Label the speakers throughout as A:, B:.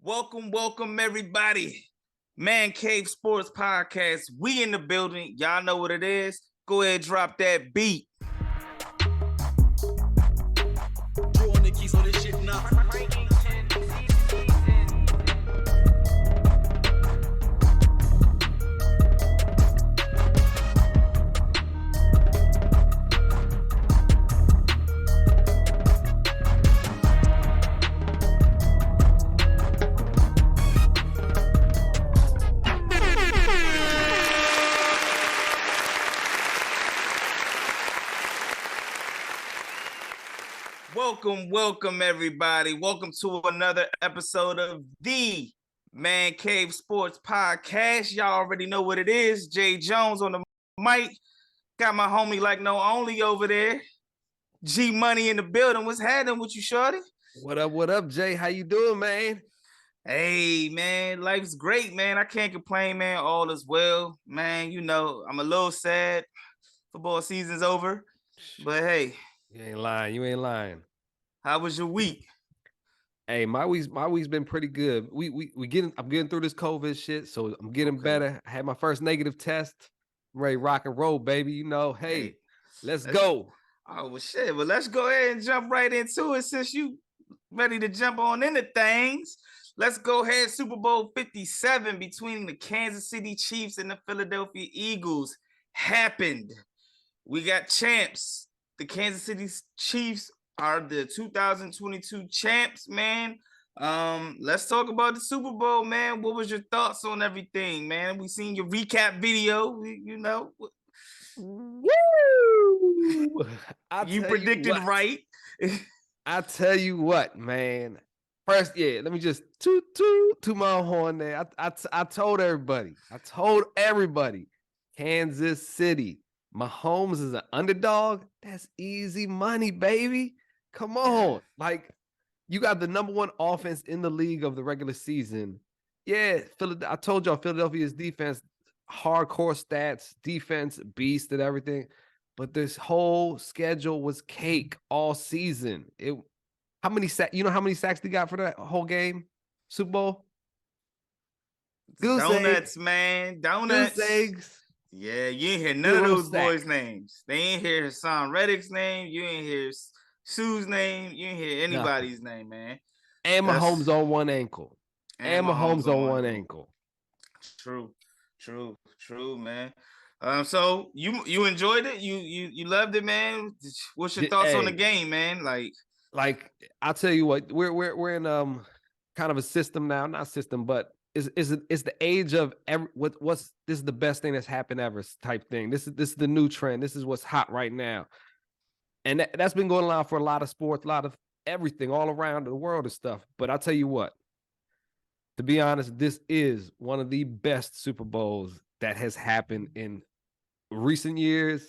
A: Welcome, everybody. ManCave Sports Podcast. We in the building. Y'all know what it is. Go ahead, drop that beat.
B: Drawing the keys on this shit now.
A: Welcome, everybody. Welcome to another episode of the ManCave Sports Podcast. Y'all already know what it is. Jae Jones on the mic. Got my homie like no only over there. G Money in the building. What's happening with you, shorty?
C: What up, Jay? How you doing, man?
A: Hey, man, life's great, man. I can't complain, man. All is well, man. You know, I'm a little sad. Football season's over, but hey.
C: You ain't lying.
A: How was your week?
C: Hey, my week's been pretty good. I'm getting through this COVID shit, so I'm getting better. I had my first negative test. I'm ready to rock and roll, baby. You know, hey, let's go.
A: Oh, well, shit. Well, let's go ahead and jump right into it since you ready to jump on into things. Let's go ahead. Super Bowl 57 between the Kansas City Chiefs and the Philadelphia Eagles happened. We got champs. The Kansas City Chiefs are the 2022 champs, man. Let's talk about the Super Bowl, man. What was your thoughts on everything, man? We seen your recap video, you know.
C: Woo!
A: You predicted right.
C: I tell you what, man. First, let me just toot my horn there. I told everybody. Kansas City. Mahomes is an underdog. That's easy money, baby. Come on. Like, you got the number one offense in the league of the regular season. Yeah, I told y'all Philadelphia's defense, hardcore stats, defense, beast and everything. But this whole schedule was cake all season. How many sacks they got for that whole game? Super Bowl?
A: Donuts, man. Donuts.
C: Goose eggs.
A: Yeah, you ain't hear none of those boys' names. They ain't hear Hassan Reddick's name. You ain't hear Sue's name. You ain't hear anybody's name, man.
C: And Mahomes on one ankle. And Mahomes on one ankle. True,
A: man. So you enjoyed it? You loved it, man? What's your thoughts on the game, man?
C: Like I'll tell you what, we're in kind of a system now, not system, but is the age of this is the best thing that's happened ever type thing. This is the new trend. This is what's hot right now. And that's been going on for a lot of sports, a lot of everything all around the world and stuff. But I'll tell you what, to be honest, this is one of the best Super Bowls that has happened in recent years,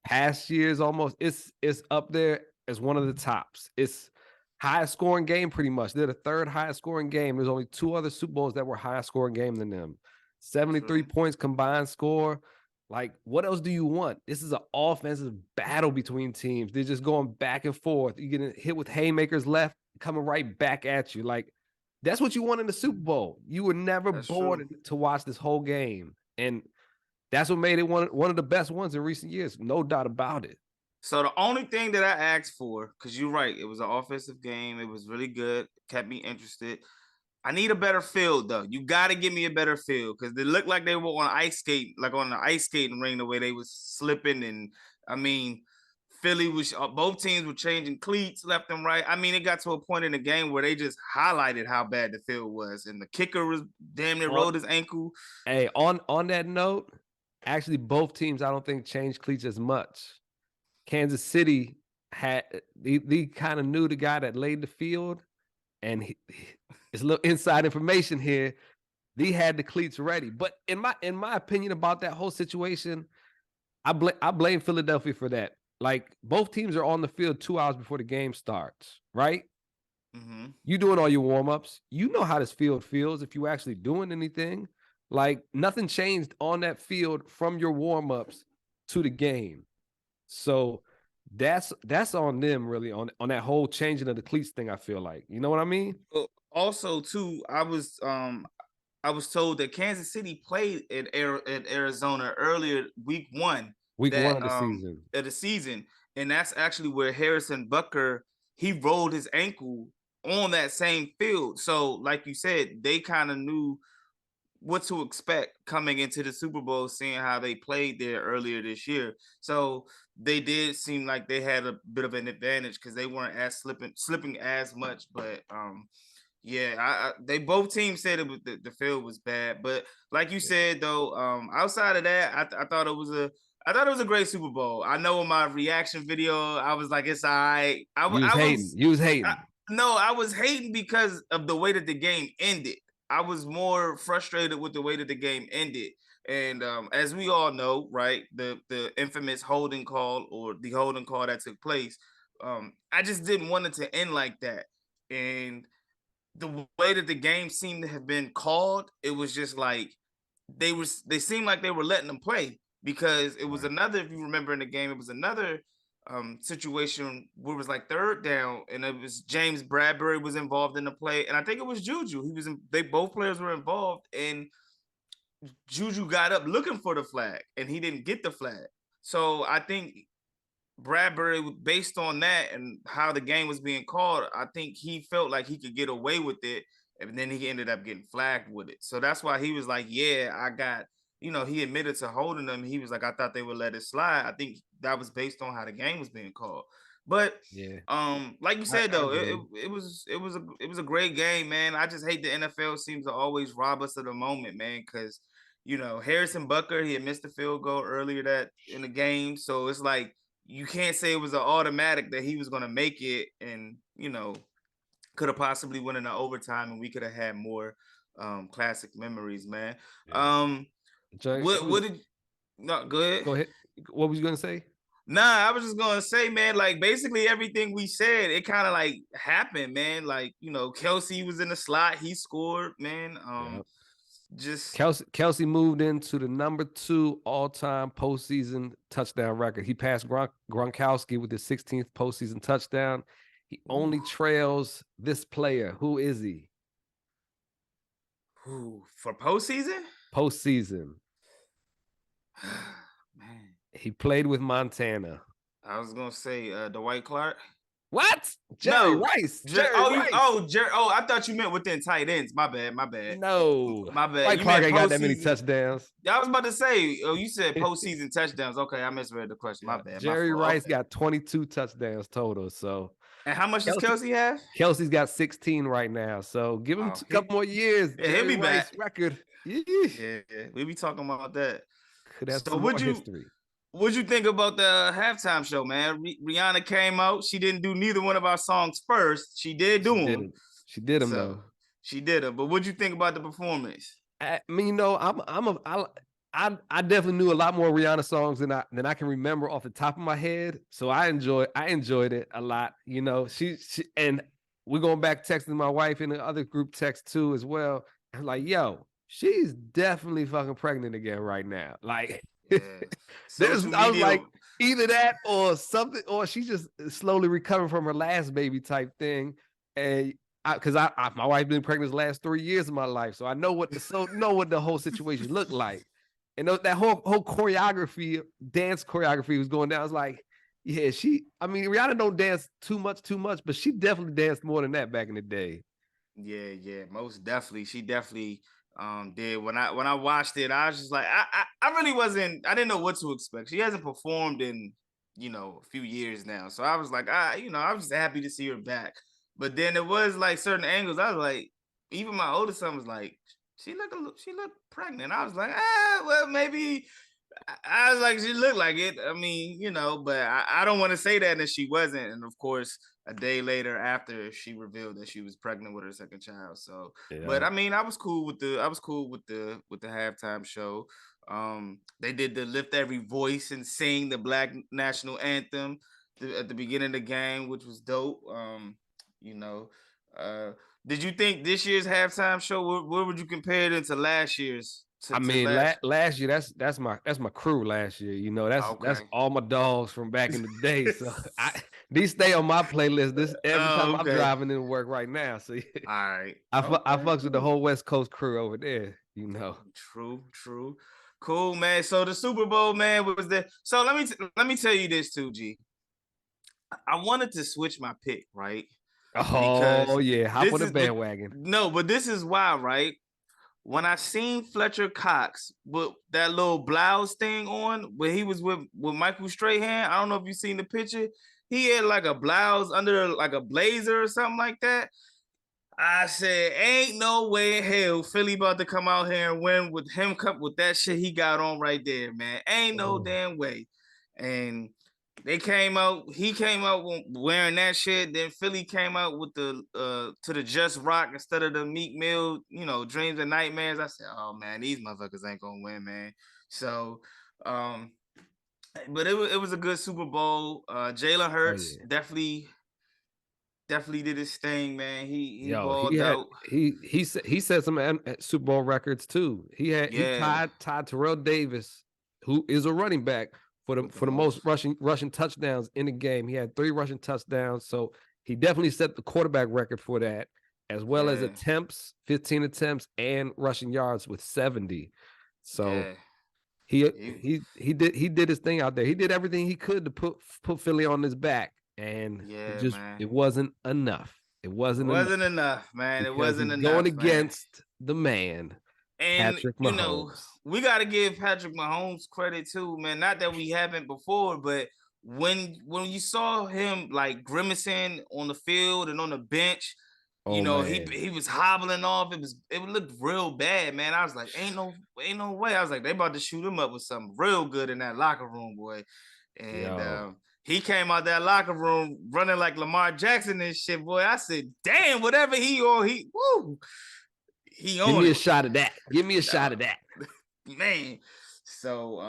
C: past years almost. It's up there as one of the tops. It's highest scoring game pretty much. They're the third highest scoring game. There's only two other Super Bowls that were highest scoring game than them. 73 points combined score. Like, what else do you want? This is an offensive battle between teams. They're just going back and forth. You're getting hit with haymakers left, coming right back at you. Like, that's what you want in the Super Bowl. You were never bored to watch this whole game. And that's what made it one of the best ones in recent years. No doubt about it.
A: So the only thing that I asked for, because you're right, it was an offensive game. It was really good. Kept me interested. I need a better field, though. You got to give me a better field because they looked like they were on ice skate, like on the ice skating ring, the way they was slipping. And I mean, Philly was, both teams were changing cleats left and right. I mean, it got to a point in the game where they just highlighted how bad the field was. And the kicker was damn near rolled his ankle.
C: Hey, on that note, actually, both teams, I don't think, changed cleats as much. Kansas City they kind of knew the guy that laid the field, and it's a little inside information here. They had the cleats ready, but in my opinion about that whole situation, I blame Philadelphia for that. Like, both teams are on the field 2 hours before the game starts, right?
A: Mm-hmm.
C: You doing all your warm-ups. You know how this field feels if you actually doing anything. Like, nothing changed on that field from your warm-ups to the game. So that's on them, really, on that whole changing of the cleats thing, I feel like. You know what I mean?
A: Also, too, I was told that Kansas City played at Arizona earlier, week one,
C: Week one
A: that
C: of the season.
A: of the season, and that's actually where Harrison Butker, he rolled his ankle on that same field. So, like you said, they kind of knew what to expect coming into the Super Bowl, seeing how they played there earlier this year. So they did seem like they had a bit of an advantage because they weren't as slipping as much. But yeah, they both teams said it was the field was bad. But like you said though, outside of that, I thought it was a great Super Bowl. I know in my reaction video, I was like, it's all right.
C: You was hating. You was hating.
A: No, I was hating because of the way that the game ended. I was more frustrated with the way that the game ended. And as we all know, right, the infamous holding call, or the holding call that took place, I just didn't want it to end like that. And the way that the game seemed to have been called, it was just like they seemed like they were letting them play, because it was another, if you remember in the game, it was another situation where it was like third down, and it was James Bradbury was involved in the play, and I think it was Juju. They both players were involved, and Juju got up looking for the flag, and he didn't get the flag. So I think Bradbury, based on that and how the game was being called, I think he felt like he could get away with it, and then he ended up getting flagged with it. So that's why he was like, "Yeah, I got." He admitted to holding them. He was like, "I thought they would let it slide." I think that was based on how the game was being called. But
C: yeah,
A: like you said though, it was a great game, man. I just hate the NFL seems to always rob us of the moment, man, because Harrison Butker, he had missed the field goal earlier that in the game, so it's like you can't say it was an automatic that he was going to make it, and could have possibly went into overtime, and we could have had more classic memories, man.
C: Yeah.
A: What did no go ahead.
C: Go ahead. What was you gonna say?
A: Nah, I was just gonna say, man, like basically everything we said, it kind of like happened, man. Like, Kelsey was in the slot, he scored, man. Just
C: Kelsey moved into the number 2 all-time postseason touchdown record. He passed Gronkowski with his 16th postseason touchdown. He only trails this player. Who is he?
A: For postseason?
C: Postseason.
A: Man.
C: He played with Montana.
A: I was gonna say Dwight Clark.
C: What? Jerry Rice. Jerry Rice.
A: I thought you meant within tight ends. My bad.
C: No.
A: My bad.
C: Dwight Clark ain't got that many touchdowns.
A: I was about to say, you said postseason touchdowns. Okay, I misread the question. My bad.
C: Jerry Rice got 22 touchdowns total. So.
A: And how much does Kelsey have?
C: Kelsey's got 16 right now. So give him a couple more years.
A: Yeah, he'll be back.
C: Record.
A: Yeah, we'll be talking about that.
C: Could have some more history.
A: What'd you think about the halftime show, man? Rihanna came out. She didn't do neither one of our songs first. She did do them.
C: She did them though.
A: She did them. But what'd you think about the performance?
C: I mean, I definitely knew a lot more Rihanna songs than I can remember off the top of my head. So I enjoyed it a lot. She and we're going back texting my wife in the other group text too as well. I'm like, yo, she's definitely fucking pregnant again right now. Like. Yeah. I was like, either that or something, or she's just slowly recovering from her last baby type thing. And because my wife been pregnant the last 3 years of my life, so I know what the whole situation looked like. And that whole dance choreography was going down. I was like, yeah, Rihanna don't dance too much, but she definitely danced more than that back in the day.
A: Yeah, most definitely. She definitely did. When I watched it, I was just like, I really wasn't, I didn't know what to expect. She hasn't performed in a few years now, so I was like, I was just happy to see her back. But then it was like certain angles, I was like, even my oldest son was like, she looked pregnant. I was like, well, maybe. I was like, she looked like it. I mean, but I don't want to say that, and she wasn't. And of course, a day later, after she revealed that she was pregnant with her second child. So, yeah. But I mean, I was cool with the halftime show. They did the lift every voice and sing the Black national anthem at the beginning of the game, which was dope. Did you think this year's halftime show, where would you compare it to last year's
C: I mean, last year that's my crew last year. You know, that's all my dogs from back in the day. So these stay on my playlist. This every time I'm driving into work right now. So
A: all right,
C: I fucks with the whole West Coast crew over there. You know,
A: true, cool, man. So the Super Bowl, man, was there. So let me tell you this too, G. I wanted to switch my pick, right?
C: Oh yeah, hop on the bandwagon.
A: No, but this is why, right? When I seen Fletcher Cox with that little blouse thing on, when he was with Michael Strahan, I don't know if you seen the picture. He had like a blouse under like a blazer or something like that. I said, ain't no way in hell Philly about to come out here and win with him with that shit he got on right there, man. Ain't no damn way. And he came out wearing that shit. Then Philly came out with the to the Just Rock instead of the Meek Mill, Dreams and Nightmares. I said, oh man, these motherfuckers ain't gonna win, man. So but it was a good Super Bowl. Jalen Hurts definitely did his thing, man. He balled out.
C: He set some Super Bowl records too. He tied Terrell Davis, who is a running back, for the most rushing touchdowns in the game. He had 3 rushing touchdowns, so he definitely set the quarterback record for that, as well as attempts, 15 attempts, and rushing yards with 70. So he did his thing out there. He did everything he could to put Philly on his back, and it wasn't enough. It wasn't
A: enough, man. It wasn't enough.
C: Going against the man.
A: And
C: Patrick Mahomes.
A: We got to give Patrick Mahomes credit too, man. Not that we haven't before, but when you saw him like grimacing on the field and on the bench, he was hobbling off. It looked real bad, man. I was like, ain't no way. I was like, they about to shoot him up with something real good in that locker room, boy. And he came out that locker room running like Lamar Jackson and shit, boy. I said, damn, whatever he on.
C: Give me a shot of that. Give me a shot of that.
A: Man. So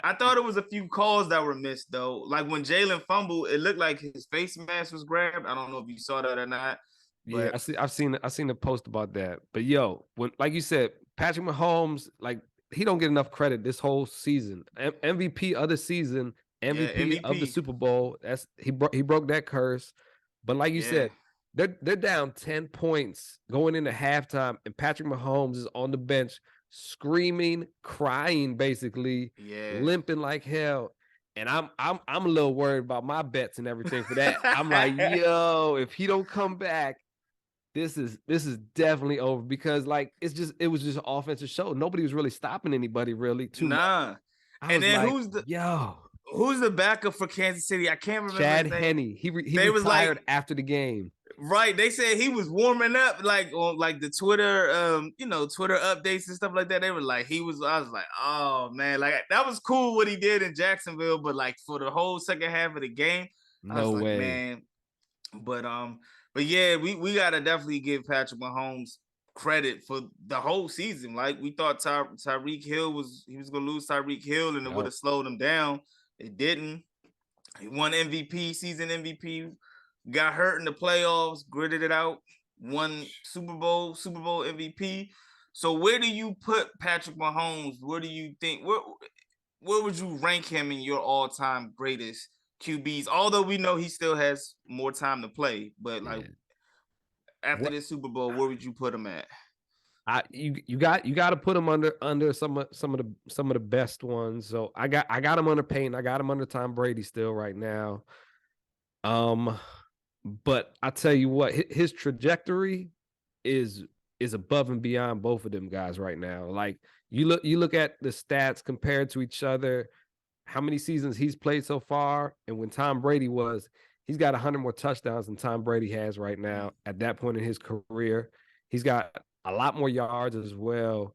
A: I thought it was a few calls that were missed though. Like when Jalen fumbled, it looked like his face mask was grabbed. I don't know if you saw that or not.
C: Yeah, I've seen a post about that. But when, like you said, Patrick Mahomes, like, he don't get enough credit this whole season. MVP of the season, MVP of the Super Bowl. He broke that curse. But like you said, they're down 10 points going into halftime, and Patrick Mahomes is on the bench screaming, crying, basically, limping like hell. And I'm a little worried about my bets and everything for that. I'm like, yo, if he don't come back, this is definitely over, because like it was just an offensive show. Nobody was really stopping anybody really too much.
A: And then like, who's the backup for Kansas City? I can't remember.
C: Chad Henne. He retired after the game.
A: Right. They said he was warming up like on like the Twitter, Twitter updates and stuff like that. They were like, I was like, oh man, like that was cool what he did in Jacksonville, but like for the whole second half of the game,
C: no way,
A: man. But yeah, we gotta definitely give Patrick Mahomes credit for the whole season. Like we thought Tyreek Hill was gonna lose Tyreek Hill and it would have slowed him down. It didn't. He won season MVP. Got hurt in the playoffs, gritted it out, won Super Bowl MVP. So where do you put Patrick Mahomes? Where do you think where would you rank him in your all-time greatest QBs? Although we know he still has more time to play, but like after this Super Bowl, where would you put him at?
C: You got to put him under some of the best ones. So I got him under Peyton. I got him under Tom Brady still right now. But I tell you what, his trajectory is above and beyond both of them guys right now. Like you look at the stats compared to each other, how many seasons he's played so far, and when Tom Brady he's got 100 more touchdowns than Tom Brady has right now at that point in his career. He's got a lot more yards as well.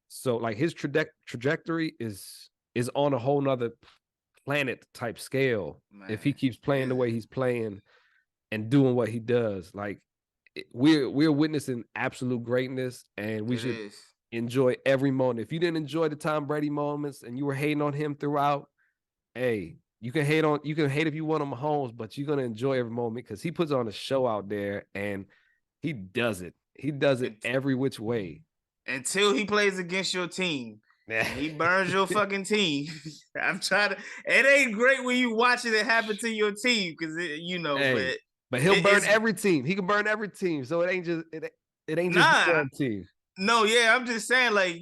C: So like his trajectory is on a whole nother planet type scale, man, if he keeps playing the way he's playing and doing what he does. Like we're witnessing absolute greatness, and we should enjoy every moment. If you didn't enjoy the Tom Brady moments and you were hating on him throughout, hey, you can hate if you want on Mahomes, but you're gonna enjoy every moment because he puts on a show out there and he does it. He does it every which way.
A: until he plays against your team. And he burns your fucking team. I'm trying to. It ain't great when you watching it happen to your team because
C: Hey, but he'll burn every team. He can burn every team, so it ain't just one team.
A: No, yeah, I'm just saying, like,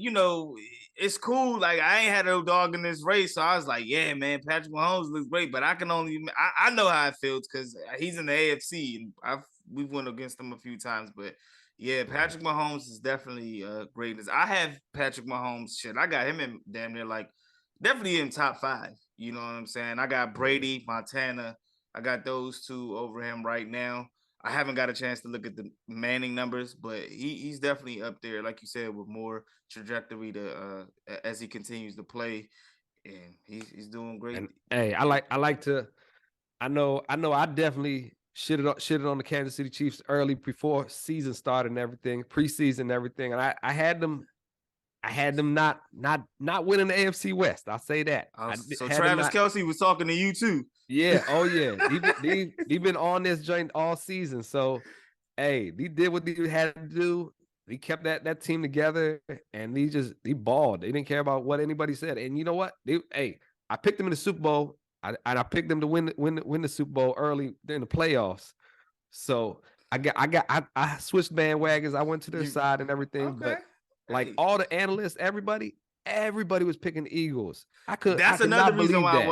A: it's cool. Like, I ain't had no dog in this race, so I was like, yeah, man, Patrick Mahomes looks great, but I know how it feels because he's in the AFC and we've went against him a few times, but. Yeah, Patrick Mahomes is definitely greatness. I have Patrick Mahomes. Shit, I got him in damn near definitely in top 5. You know what I'm saying? I got Brady, Montana. I got those two over him right now. I haven't got a chance to look at the Manning numbers, but he's definitely up there, like you said, with more trajectory to as he continues to play, and he's doing great.
C: And, hey, I know I definitely shitted on the Kansas City Chiefs early before season started and everything, preseason and everything. And I had them not winning the AFC West. I'll say that.
A: So Travis Kelce was talking to you too.
C: Yeah. Oh yeah. He been on this joint all season. So hey, he did what he had to do. He kept that team together and he balled. They didn't care about what anybody said. And you know what? I picked them in the Super Bowl. I picked them to win the Super Bowl early in the playoffs. So I switched bandwagons. I went to their side and everything. Okay. But like all the analysts, everybody was picking the Eagles.
A: That's another reason why I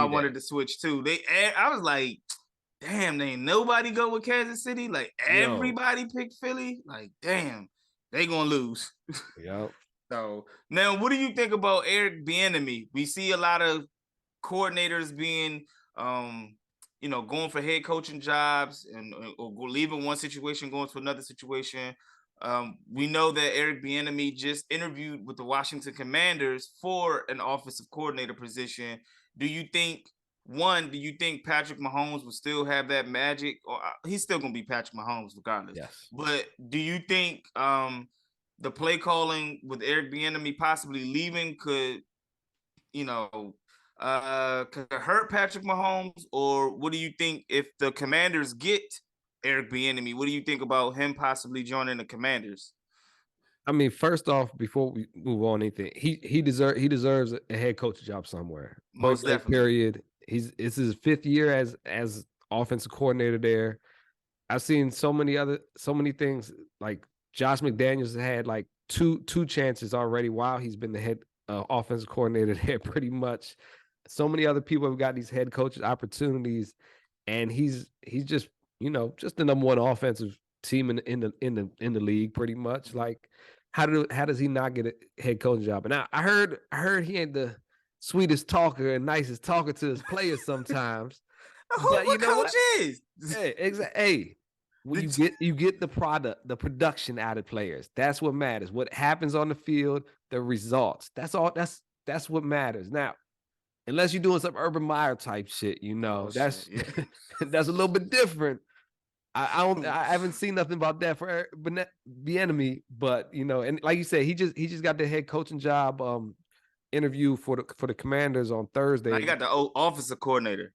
A: wanted to switch too. I was like, damn, they ain't nobody go with Kansas City. Like everybody picked Philly. Like, damn, they gonna lose.
C: Yep.
A: So now, what do you think about Eric Bieniemy? We see a lot of coordinators being, going for head coaching jobs or leaving one situation, going to another situation. We know that Eric Bieniemy just interviewed with the Washington Commanders for an offensive coordinator position. Do you think Patrick Mahomes will still have that magic? Or he's still going to be Patrick Mahomes regardless.
C: Yes.
A: But do you think the play calling with Eric Bieniemy possibly leaving could hurt Patrick Mahomes? Or what do you think if the Commanders get Eric Bieniemy? What do you think about him possibly joining the Commanders?
C: I mean, first off, before we move on anything, he deserves a head coach job somewhere.
A: Most definitely.
C: Period. It's his 5th year as offensive coordinator there. I've seen so many things, like Josh McDaniels had like two chances already while he's been the head offensive coordinator there, pretty much. So many other people have got these head coaches opportunities, and he's just just the number one offensive team in the league, pretty much. Like, how does he not get a head coaching job? And I heard he ain't the sweetest talker and nicest talker to his players sometimes.
A: What coach is?
C: Hey, exactly. Hey, when you get the production out of players. That's what matters. What happens on the field, the results. That's all. That's what matters. Now, unless you're doing some Urban Meyer type shit, that's a little bit different. I haven't seen nothing about that for Bieniemy, but and like you said, he just got the head coaching job interview for the Commanders on Thursday.
A: Now you got the offensive coordinator.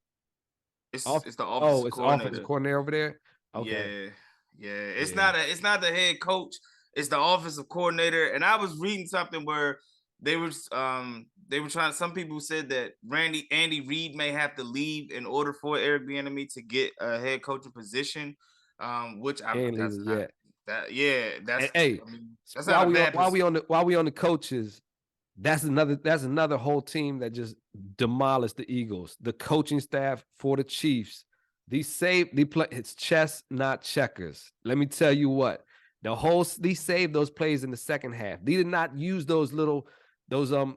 A: It's the offensive
C: offensive coordinator over there.
A: Okay. Yeah. It's not the head coach. It's the offensive coordinator. And I was reading something where they were trying. Some people said that Andy Reid may have to leave in order for Eric Bieniemy to get a head coaching position. Which that's
C: while we on the coaches, that's another whole team that just demolished the Eagles. The coaching staff for the Chiefs, it's chess, not checkers. Let me tell you what, they saved those plays in the second half. They did not use those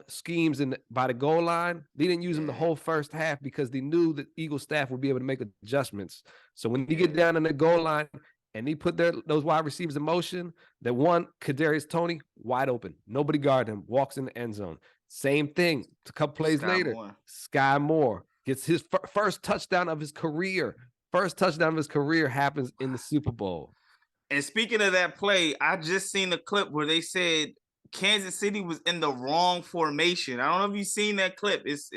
C: schemes by the goal line. They didn't use them the whole first half because they knew that Eagles staff would be able to make adjustments. So when you get down in the goal line and they put those wide receivers in motion, that one, Kadarius Toney, wide open. Nobody guarded him, walks in the end zone. Same thing. A couple plays later, Sky Moore gets his first touchdown of his career. First touchdown of his career happens in the Super Bowl.
A: And speaking of that play, I just seen a clip where they said Kansas City was in the wrong formation. I don't know if you've seen that clip. It's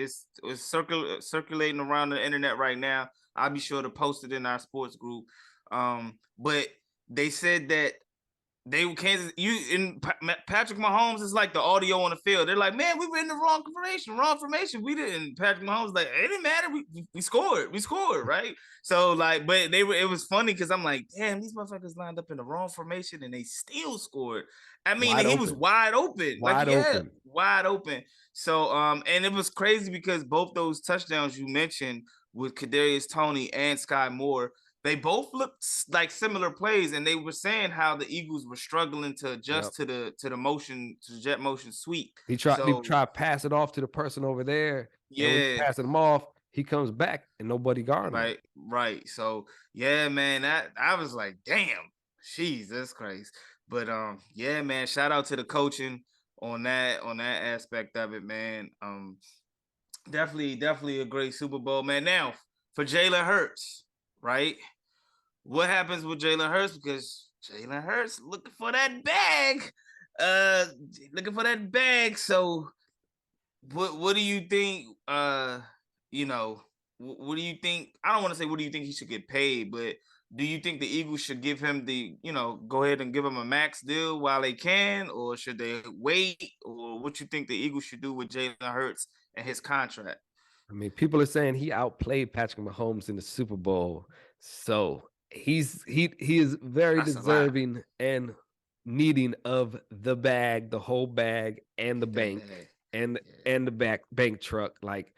A: circulating around the internet right now. I'll be sure to post it in our sports group. But they said that They were Kansas. Patrick Mahomes is like the audio on the field. They're like, man, we were in the wrong formation. We didn't. Patrick Mahomes like, it didn't matter. We scored, right? So like, but they were. It was funny because I'm like, damn, these motherfuckers lined up in the wrong formation and they still scored. I mean, he was wide open, wide open. So and it was crazy because both those touchdowns you mentioned with Kadarius Toney and Sky Moore, they both looked like similar plays, and they were saying how the Eagles were struggling to adjust to the jet motion sweep.
C: He tried to pass it off to the person over there. Yeah, and when he passed him off, he comes back and nobody guarded him.
A: Right. So yeah, man, that I was like, damn, Jesus Christ. But yeah, man, shout out to the coaching on that aspect of it, man. Definitely a great Super Bowl, man. Now for Jalen Hurts, right? What happens with Jalen Hurts? Because Jalen Hurts looking for that bag. So what do you think? What do you think? I don't want to say what do you think he should get paid, but do you think the Eagles should give him go ahead and give him a max deal while they can, or should they wait? Or what you think the Eagles should do with Jalen Hurts and his contract?
C: I mean, people are saying he outplayed Patrick Mahomes in the Super Bowl, so he is very deserving and needing of the bag, the whole bag, and the bank, and the bank truck. Like,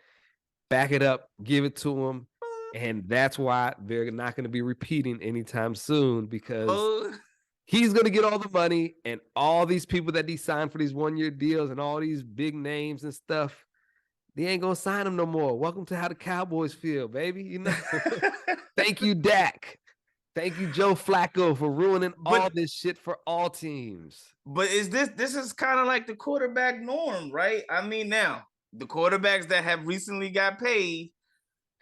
C: back it up, give it to him, and that's why they're not going to be repeating anytime soon, because he's going to get all the money, and all these people that he signed for these 1-year deals and all these big names and stuff, they ain't gonna sign him no more. Welcome to how the Cowboys feel, baby. You know. Thank you, Dak. Thank you, Joe Flacco, for ruining all this shit for all teams.
A: But this is kind of like the quarterback norm, right? I mean, now the quarterbacks that have recently got paid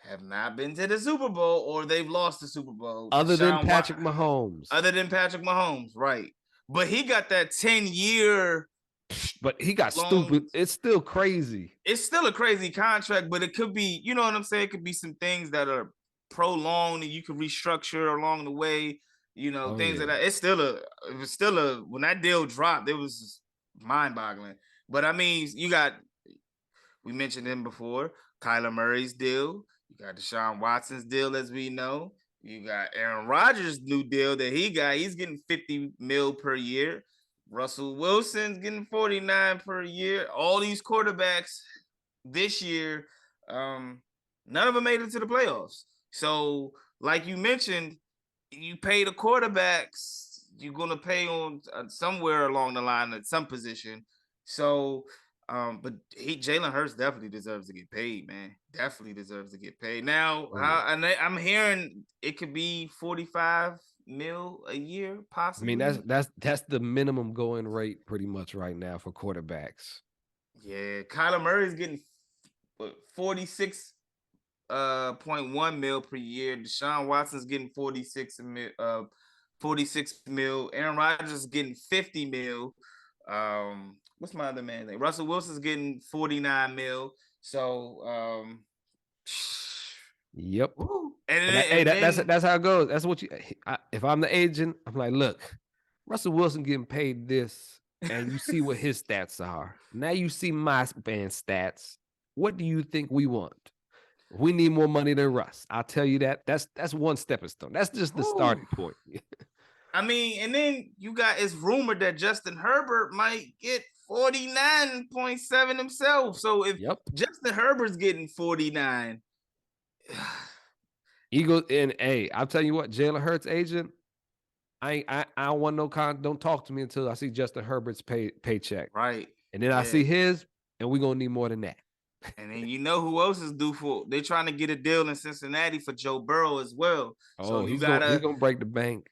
A: have not been to the Super Bowl, or they've lost the Super Bowl.
C: Other than Patrick Mahomes,
A: right? But he got that 10-year.
C: But he got stupid. It's still crazy.
A: It's still a crazy contract, but it could be, you know what I'm saying? It could be some things that are prolonged and you can restructure along the way, things like that. It was still a, when that deal dropped, it was mind-boggling. But I mean, we mentioned him before, Kyler Murray's deal. You got Deshaun Watson's deal, as we know. You got Aaron Rodgers' new deal that he got. He's getting $50 million per year. Russell Wilson's getting $49 per year. All these quarterbacks this year, none of them made it to the playoffs. So, like you mentioned, you pay the quarterbacks, you're gonna pay on somewhere along the line at some position. So, but Jalen Hurts definitely deserves to get paid, man. Definitely deserves to get paid. Now, I'm hearing it could be $45 million a year, possibly.
C: I mean, that's the minimum going rate pretty much right now for quarterbacks.
A: Yeah, Kyler Murray's getting 46.1 mil per year. Deshaun Watson's getting 46 mil. Aaron Rodgers is getting 50 mil. What's my other man's name? Russell Wilson's getting 49 mil. So
C: yep. And that's how it goes. That's what if I'm the agent, I'm like, look, Russell Wilson getting paid this, and you see what his stats are. Now you see my band's stats. What do you think we want? We need more money than Russ. I'll tell you that. That's one stepping stone. That's just the starting point.
A: I mean, and then it's rumored that Justin Herbert might get 49.7 himself. So if Justin Herbert's getting 49,
C: Eagles, and hey, I'll tell you what, Jalen Hurts agent, I don't want no don't talk to me until I see Justin Herbert's paycheck.
A: Right.
C: And then I see his, and we're gonna need more than that.
A: And then you know who else is due for? They're trying to get a deal in Cincinnati for Joe Burrow as well.
C: Oh, so he's gonna break the bank.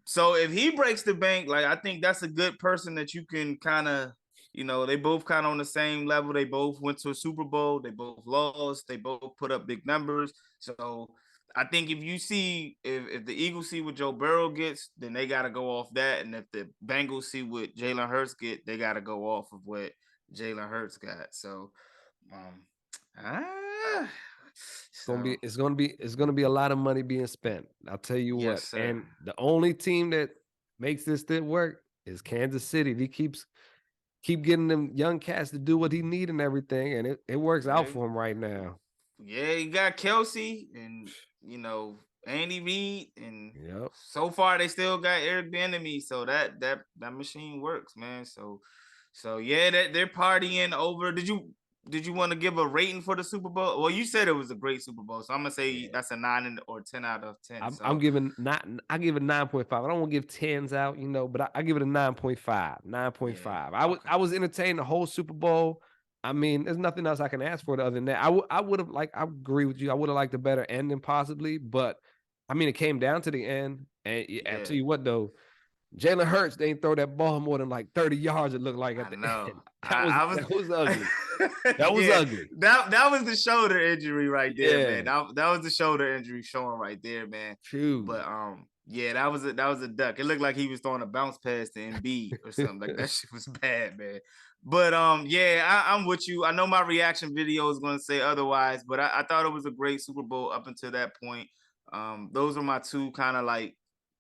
A: So if he breaks the bank, like, I think that's a good person that you can kind of, they both kind of on the same level. They both went to a Super Bowl. They both lost. They both put up big numbers. So I think if the Eagles see what Joe Burrow gets, then they got to go off that. And if the Bengals see what Jalen Hurts get, they got to go off of what Jalen Hurts got. So,
C: it's gonna be a lot of money being spent. I'll tell you what.
A: Sir.
C: And the only team that makes this work is Kansas City. He keep getting them young cats to do what he need and everything, and it works out for him right now.
A: Yeah, he got Kelsey and Andy Reid, and
C: Yep.
A: so far they still got Eric Bieniemy, so that machine works, man. So yeah, that they're partying over. Did you want to give a rating for the Super Bowl? Well, you said it was a great Super Bowl, so I'm gonna say that's a 9 or 10 out of 10.
C: I'm giving I give it 9.5. I don't want to give 10s out, but I give it a 9.5. 9.5.
A: Yeah,
C: I was entertained the whole Super Bowl. I mean, there's nothing else I can ask for other than that. I would have I agree with you. I would have liked a better ending possibly, but I mean, it came down to the end. And I tell you what, though, Jalen Hurts, they ain't throw that ball more than like 30 yards, it looked like at the end. That was ugly. That was ugly.
A: That was the shoulder injury right there, man. That was the shoulder injury showing right there, man.
C: True.
A: But that was a duck. It looked like he was throwing a bounce pass to Embiid or something. Like that shit was bad, man. But I'm with you. I know my reaction video is going to say otherwise, but I thought it was a great Super Bowl up until that point. Those are my two kind of like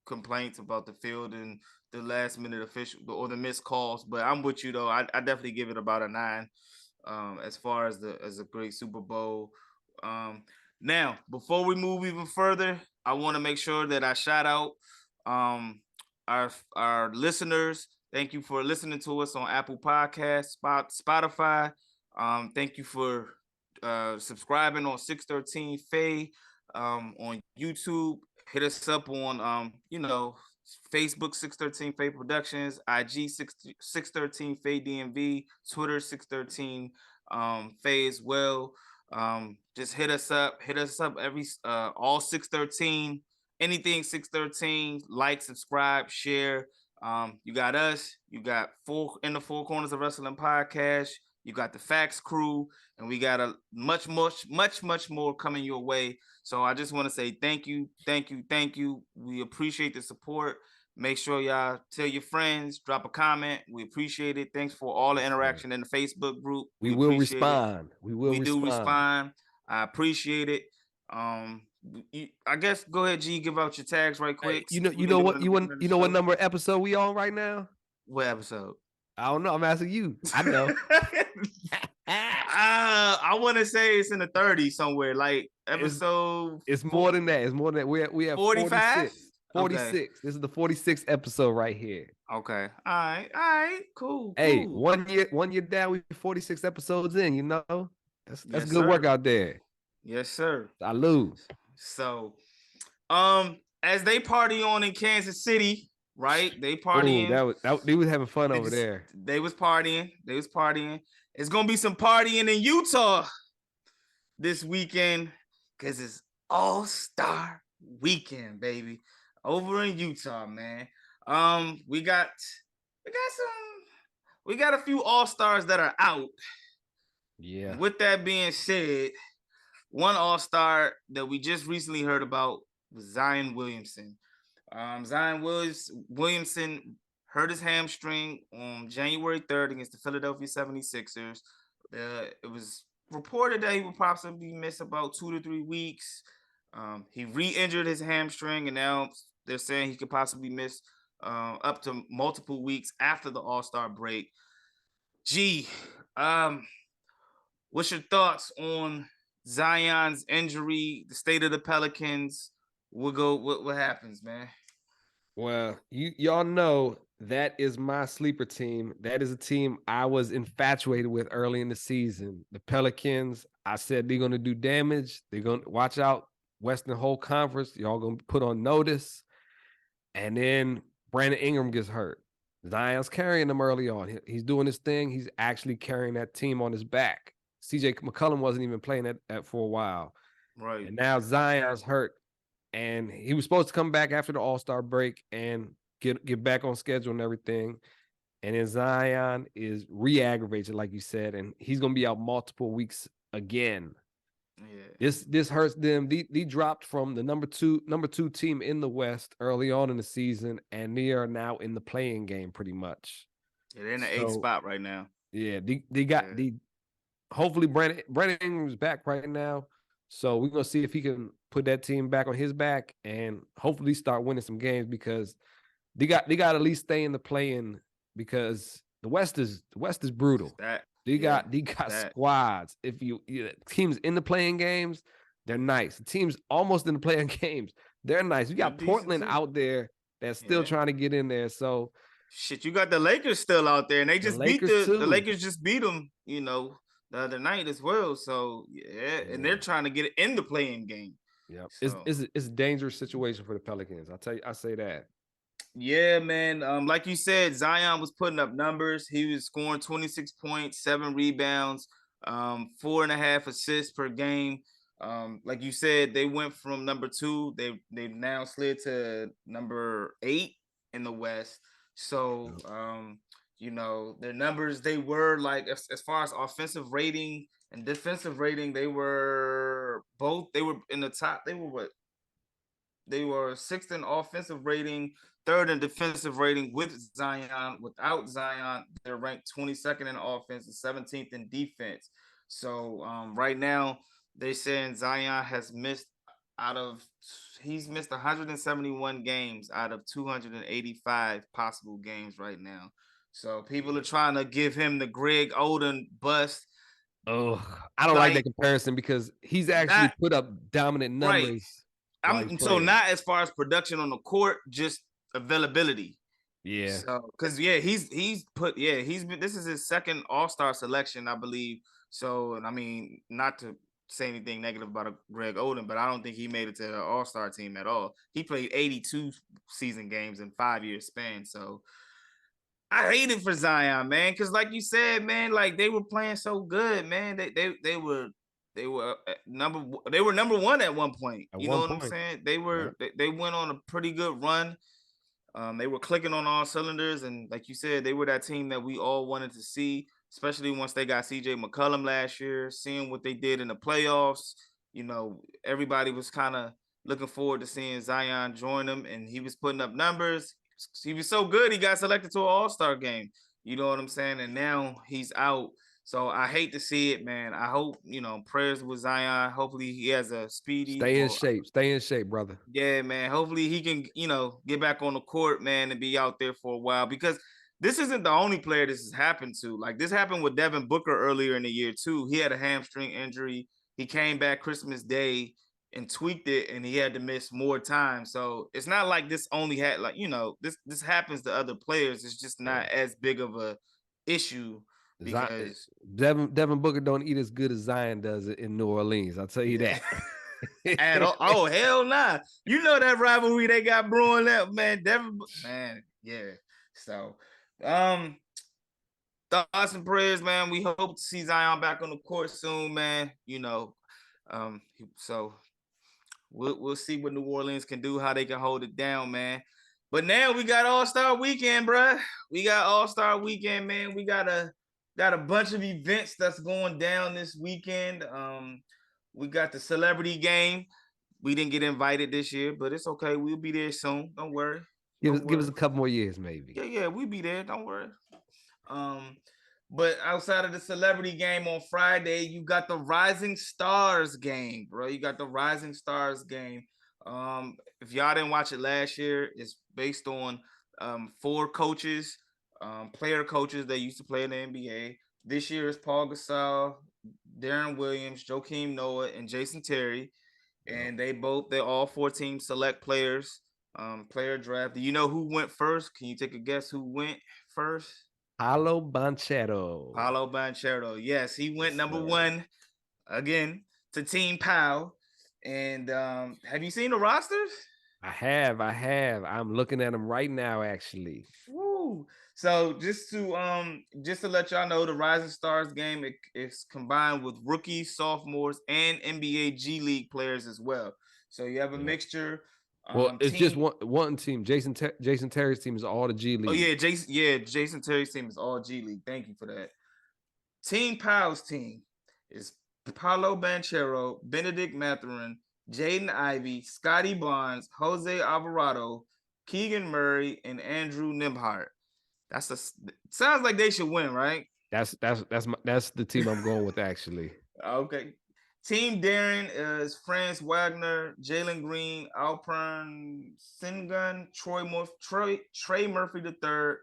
A: complaints about the field and the last minute official or the missed calls. But I'm with you though. I definitely give it about a 9 as far as a great Super Bowl. Now, before we move even further, I want to make sure that I shout out our listeners. Thank you for listening to us on Apple Podcasts, Spotify. Thank you for subscribing on 613 Faye on YouTube. Hit us up on Facebook 613 Faye Productions, IG 613 Faye DMV, Twitter 613 Faye as well. Just hit us up every all 613, anything 613, like, subscribe, share. You got us, you got in the Four Corners of Wrestling podcast, you got the Facts crew, and we got a much more coming your way. So I just want to say thank you. We appreciate the support. Make sure y'all tell your friends, drop a comment. We appreciate it. Thanks for all the interaction in the Facebook group.
C: We will respond. We
A: do respond. I appreciate it. I guess go ahead, G, give out your tags right quick.
C: You know what number episode we on right now?
A: What episode?
C: I don't know. I'm asking you. I know.
A: I want to say it's in the 30s somewhere. Like episode.
C: It's more than that. It's more than that. We have
A: 45.
C: 46.
A: Okay.
C: This is the 46th episode right here.
A: Okay. All right. Cool.
C: Hey, 1 year down, we 46 episodes in. That's good work out there.
A: Yes, sir.
C: Salute.
A: So, as they party on in Kansas City, right? They partying.
C: They was having fun over there.
A: They was partying. It's gonna be some partying in Utah this weekend because it's All-Star Weekend, baby. Over in Utah, man. We got a few All-Stars that are out.
C: Yeah.
A: With that being said, one All-Star that we just recently heard about was Zion Williamson. Zion Williamson hurt his hamstring on January 3rd against the Philadelphia 76ers. It was reported that he would possibly miss about 2 to 3 weeks. He re-injured his hamstring, and now they're saying he could possibly miss up to multiple weeks after the All-Star break. G, what's your thoughts on Zion's injury, the state of the Pelicans? What happens, man?
C: Well, y'all know that is my sleeper team. That is a team I was infatuated with early in the season. The Pelicans, I said they're going to do damage. They're going to watch out. Western whole conference, y'all going to put on notice. And then Brandon Ingram gets hurt. Zion's carrying them early on. He's doing his thing. He's actually carrying that team on his back. CJ McCollum wasn't even playing that for a while.
A: Right.
C: And now Zion's hurt. And he was supposed to come back after the All-Star break and get back on schedule and everything. And then Zion is re-aggravated, like you said, and he's going to be out multiple weeks again. Yeah. This hurts them. They dropped from the number two team in the West early on in the season, and they are now in the playing game pretty much.
A: Yeah, they're in the 8th spot right now.
C: Yeah, hopefully Brandon Ingram's back right now. So we're gonna see if he can put that team back on his back and hopefully start winning some games, because They got to at least stay in the play-in because the West is brutal. They got squads. If teams in the playing games, they're nice. The teams almost in the playing games, they're nice. You got Portland out there that's still trying to get in there. So
A: shit, you got the Lakers still out there, and they just beat the Lakers just beat them, the other night as well. So and they're trying to get it in the playing game.
C: Yeah, so. It's a dangerous situation for the Pelicans. I say that.
A: Yeah, man. Like you said, Zion was putting up numbers. He was scoring 26 points, 7 rebounds, 4.5 assists per game. Like you said, they went from number 2. They've now slid to number 8 in the West. So their numbers, they were like as far as offensive rating and defensive rating, they were in the top. They were what? They were 6th in offensive rating, 3rd in defensive rating with Zion. Without Zion, they're ranked 22nd in offense and 17th in defense. So right now, they're saying Zion has missed 171 games out of 285 possible games right now. So people are trying to give him the Greg Oden bust.
C: Oh, I don't like that comparison because he's actually put up dominant numbers.
A: Right. So not as far as production on the court, just availability.
C: Yeah.
A: So because this is his 2nd All-Star selection, I believe. So, and I mean, not to say anything negative about Greg Oden, but I don't think he made it to the All-Star team at all. He played 82 season games in 5-year span. So I hate it for Zion, man, because like you said, man, like they were playing so good, man. They were number 1 at one point. You know what I'm saying? They went on a pretty good run. They were clicking on all cylinders, and like you said, they were that team that we all wanted to see, especially once they got CJ McCollum last year. Seeing what they did in the playoffs, everybody was kind of looking forward to seeing Zion join them, and he was putting up numbers. He was so good, he got selected to an All-Star game. You know what I'm saying? And now he's out. So I hate to see it, man. I hope, prayers with Zion. Hopefully he has a speedy.
C: Stay in shape, brother.
A: Yeah, man. Hopefully he can, get back on the court, man, and be out there for a while, because this isn't the only player this has happened to. Like, this happened with Devin Booker earlier in the year too. He had a hamstring injury. He came back Christmas Day and tweaked it, and he had to miss more time. So it's not like this only had this happens to other players. It's just not as big of a issue. Because
C: Devin Booker don't eat as good as Zion does in New Orleans. I'll tell you that.
A: At all. Oh, hell nah. You know that rivalry they got brewing up, man. Yeah. So thoughts and prayers, man. We hope to see Zion back on the court soon, man. So we'll see what New Orleans can do, how they can hold it down, man. But now we got All-Star Weekend, bruh. We got All-Star Weekend, man. We got a bunch of events that's going down this weekend. We got the celebrity game. We didn't get invited this year, but it's okay. We'll be there soon. Don't worry.
C: Give us a couple more years, maybe.
A: Yeah, we'll be there. Don't worry. But outside of the celebrity game on Friday, you got the Rising Stars game, bro. You got the Rising Stars game. If y'all didn't watch it last year, it's based on 4 coaches. Player coaches that used to play in the NBA. This year is Paul Gasol, Darren Williams, Joakim Noah, and Jason Terry. And they're all 4 teams select players, player draft. Do you know who went first? Can you take a guess who went first?
C: Paolo Banchero.
A: Yes, he went number 1 again to Team Pau. And have you seen the rosters?
C: I have. I'm looking at them right now, actually.
A: Woo. So just to let y'all know, the Rising Stars game is combined with rookies, sophomores, and NBA G League players as well. So you have a mixture.
C: Well, it's just one team. Jason Terry's team is all the G League.
A: Oh yeah, Jason Terry's team is all G League. Thank you for that. Team Powell's team is Paolo Banchero, Benedict Mathurin, Jaden Ivey, Scotty Barnes, Jose Alvarado, Keegan Murray, and Andrew Nembhard. Sounds like they should win, right?
C: That's the team I'm going with, actually.
A: Okay. Team Darren is France Wagner, Jalen Green, Alpern Singun, Trey Murphy III,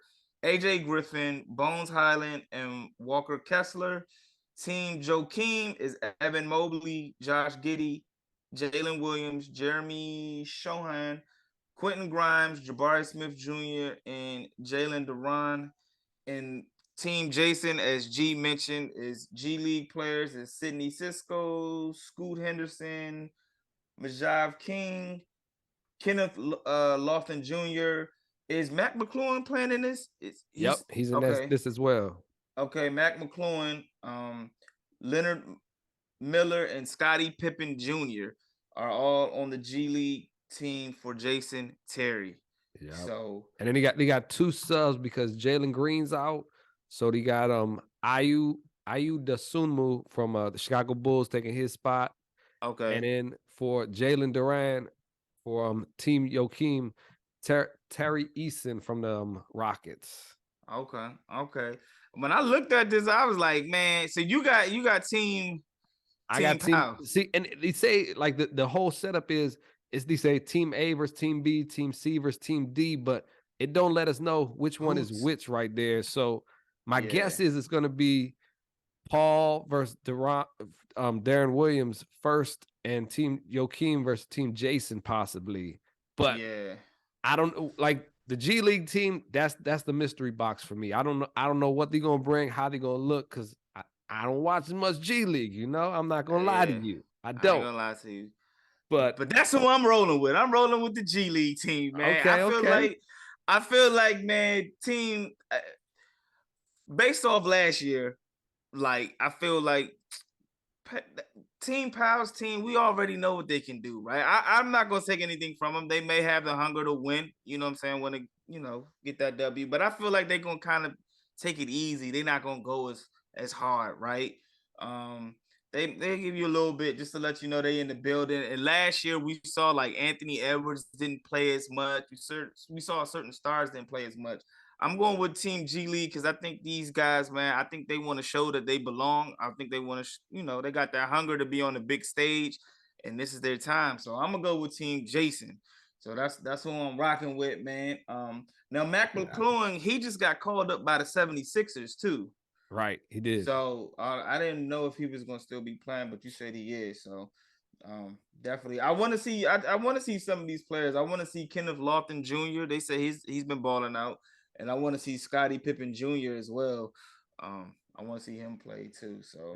A: AJ Griffin, Bones Highland, and Walker Kessler. Team Joakim is Evan Mobley, Josh Giddey, Jalen Williams, Jeremy Shohan, Quentin Grimes, Jabari Smith Jr., and Jalen Duran. And Team Jason, as G mentioned, is G League players is Sydney Cisco, Scoot Henderson, Majav King, Kenneth Lofton Jr. Is Mac McLuhan playing in this?
C: He's in
A: okay.
C: this as well.
A: Okay, Mac McLuhan, Leonard Miller, and Scottie Pippen Jr. are all on the G League team for Jason Terry.
C: Yeah.
A: So
C: and then they got 2 subs because Jalen Green's out. So they got Ayu Dosunmu from the Chicago Bulls taking his spot.
A: Okay.
C: And then for Jalen Duran for Team Joakim, Terry Eason from the Rockets.
A: Okay. When I looked at this, I was like, man, so you got team.
C: I got team. See, and they say like the whole setup is they say team A versus team B, team C versus team D, but it don't let us know which one is which right there. So my guess is it's going to be Paul versus Darren Williams first, and Team Joakim versus Team Jason possibly. But I don't know, like the G League team. That's the mystery box for me. I don't know what they're gonna bring, how they're gonna look, because I don't watch as much G League. You know, I'm not gonna lie to you. I don't.
A: I ain't gonna lie to you.
C: But
A: that's who I'm rolling with. I'm rolling with the G League team, man. I feel like, man, team based off last year, like I feel like Team Powell's team, we already know what they can do, right? I'm not gonna take anything from them. They may have the hunger to win, you know what I'm saying, want to, get that W, but I feel like they're gonna kind of take it easy. They're not gonna go as hard, right? They give you a little bit just to let you know they in the building. And last year we saw like Anthony Edwards didn't play as much. We saw certain stars didn't play as much. I'm going with Team G League because I think these guys, man, I think they want to show that they belong. I think they want to, they got that hunger to be on the big stage, and this is their time. So I'm gonna go with Team Jason. So that's who I'm rocking with, man. Now Mac McLuhan, he just got called up by the 76ers too.
C: Right, he did.
A: So I didn't know if he was gonna still be playing, but you said he is. So definitely, I want to see. I want to see some of these players. I want to see Kenneth Lofton Jr. They say he's been balling out, and I want to see Scottie Pippen Jr. as well. I want to see him play too. So,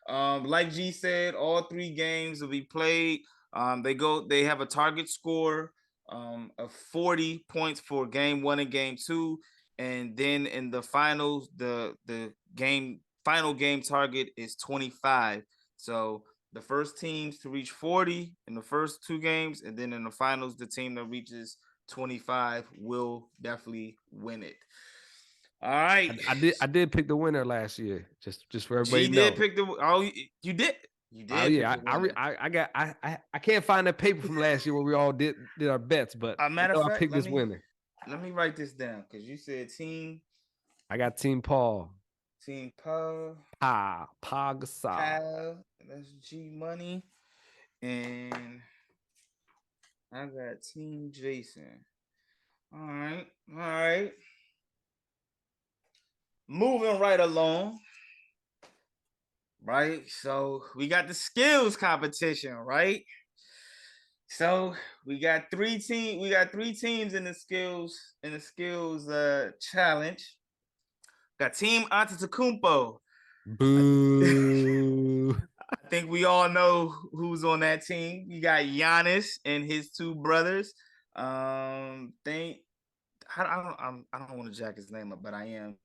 A: like G said, all 3 games will be played. They have a target score of 40 points for game 1 and game 2. And then in the finals, the final game target is 25. So the first teams to reach 40 in the first 2 games, and then in the finals, the team that reaches 25 will definitely win it. All right.
C: I did pick the winner last year. Just for everybody to know.
A: Did pick you did. You did.
C: Oh yeah, I can't find that paper from last year where we all did our bets, but I picked this winner.
A: Let me write this down because you said team.
C: I got Team Paul.
A: Team Paul.
C: Gasol.
A: That's G Money. And I got Team Jason. All right. Moving right along. Right. So we got the skills competition, right? So we got 3 teams. We got 3 teams in the skills challenge. Got Team Antetokounmpo.
C: Boo.
A: I think we all know who's on that team. You got Giannis and his 2 brothers. I don't want to jack his name up, but I am.